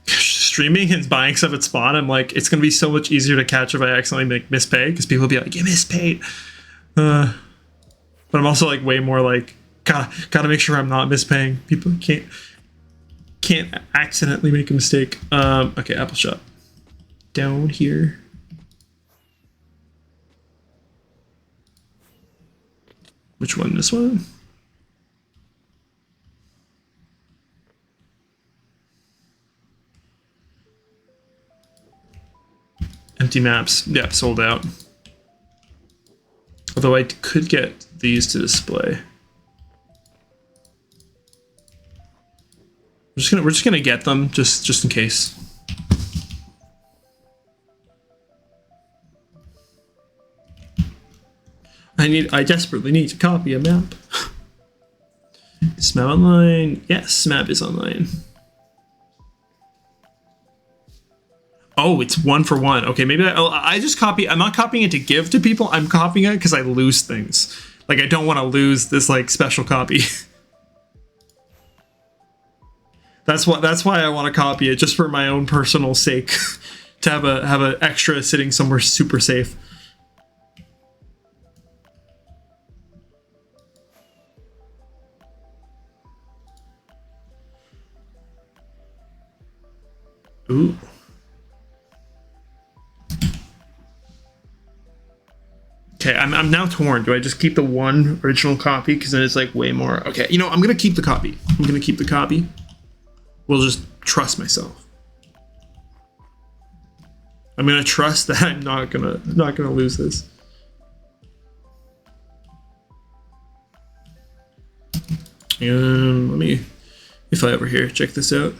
A: Streaming and buying stuff at Spawn, I'm like, it's gonna be so much easier to catch if I accidentally mispay, because people will be like, you mispaid. But I'm also like way more like, gotta make sure I'm not mispaying. People can't accidentally make a mistake. Okay, Apple Shop. Down here. Which one? This one? Empty maps. Yeah, sold out. Although I could get these to display. We're just gonna get them just in case. I desperately need to copy a map. Is map online? Yes, map is online. Oh, it's 1 for 1. Okay, maybe I just copy. I'm not copying it to give to people. I'm copying it because I lose things. Like, I don't want to lose this like special copy. That's why I want to copy it, just for my own personal sake, to have a extra sitting somewhere super safe. Ooh. Okay, I'm now torn. Do I just keep the one original copy? Because then it's like way more. Okay, you know, I'm going to keep the copy. I'm going to keep the copy. We'll just trust myself. I'm going to trust that I'm not going to lose this. And let me fly over here. Check this out.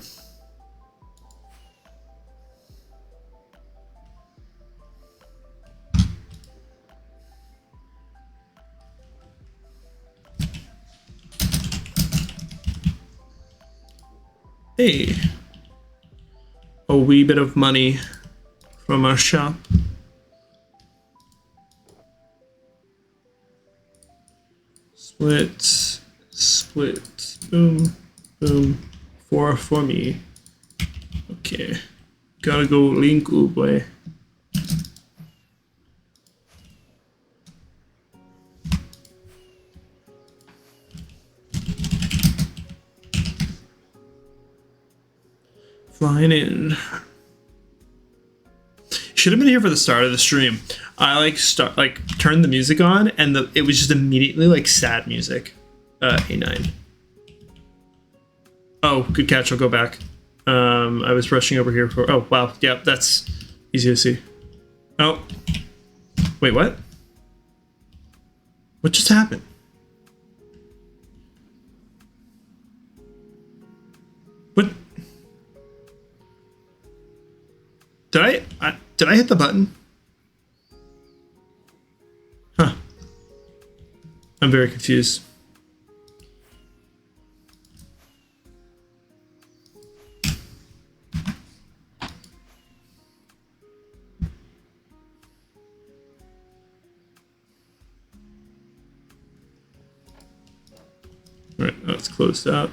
A: Hey, a wee bit of money from our shop. Split, boom, boom, four for me. Okay, gotta go link boy. Flying in. Should have been here for the start of the stream. I turned the music on and it was just immediately like sad music. A9. Oh, good catch. I'll go back. I was rushing over here for. Oh wow, yeah, that's easy to see. Oh, wait, what? What just happened? What? Did I hit the button? Huh. I'm very confused. All right, that's closed out.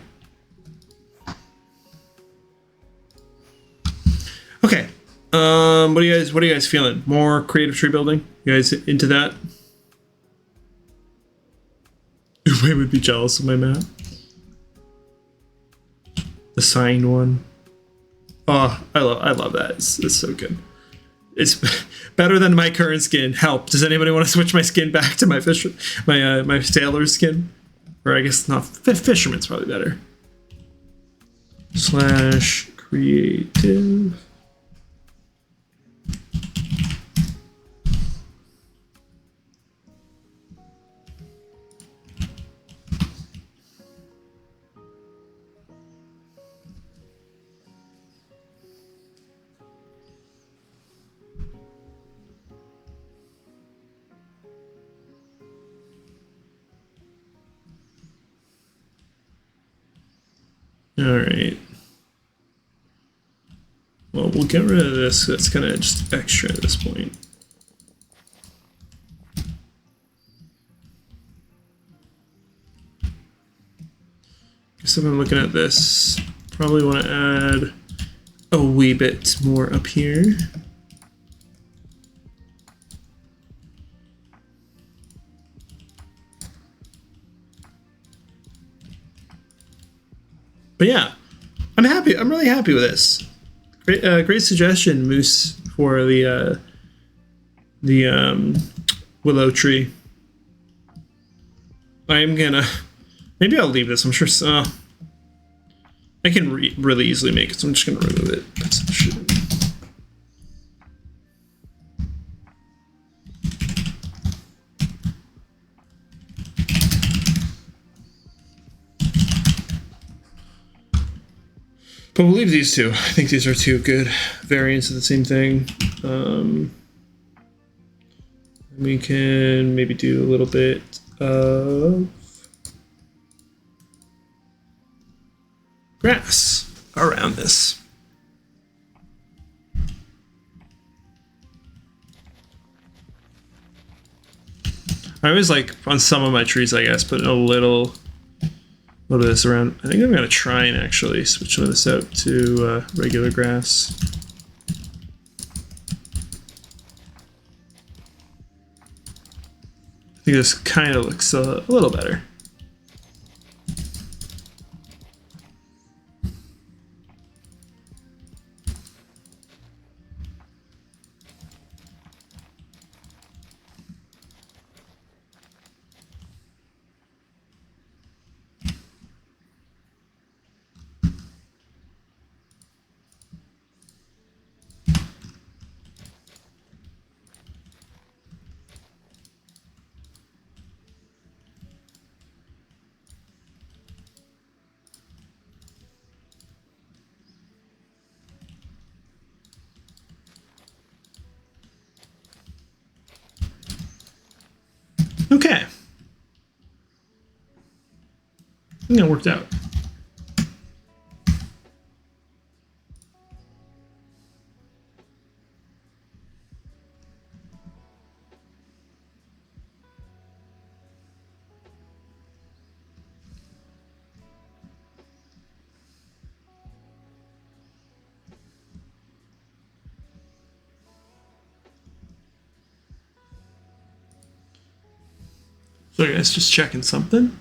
A: Okay. What are you guys feeling? More creative tree building? You guys into that? Uwe would be jealous of my map. The signed one. Oh, I love that. It's so good. It's better than my current skin. Help! Does anybody want to switch my skin back to my my sailor skin? Or I guess not. Fisherman's probably better. / creative. All right. Well, we'll get rid of this. That's kind of just extra at this point. Guess if I'm looking at this, probably want to add a wee bit more up here. But yeah, I'm happy. I'm really happy with this. Great suggestion, Moose, for the willow tree. I'm gonna maybe I'll leave this. I'm sure I can really easily make it, so I'm just gonna remove it. That's the shit. But we'll leave these two. I think these are two good variants of the same thing. We can maybe do a little bit of grass around this. I always like on some of my trees, I guess, put a little of this around. I think I'm gonna try and actually switch some of this out to regular grass. I think this kind of looks a little better. think that worked out. So guys, just checking something.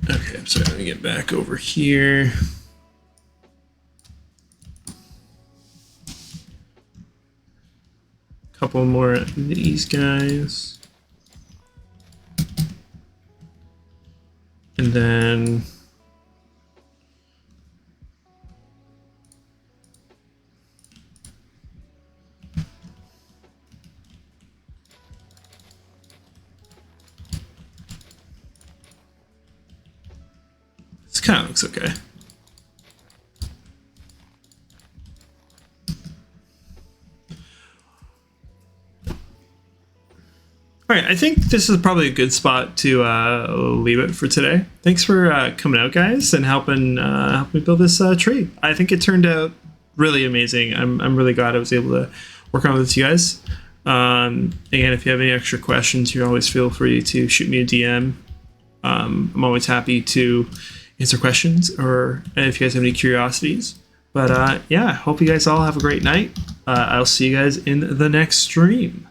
A: Okay, I'm sorry, let me get back over here. Couple more of these guys. And then this kind of looks okay. All right, I think this is probably a good spot to leave it for today. Thanks for coming out, guys, and helping me build this tree. I think it turned out really amazing. I'm really glad I was able to work on it with you guys. Again, if you have any extra questions, you always feel free to shoot me a DM. I'm always happy to answer questions, or if you guys have any curiosities. But yeah, hope you guys all have a great night. I'll see you guys in the next stream.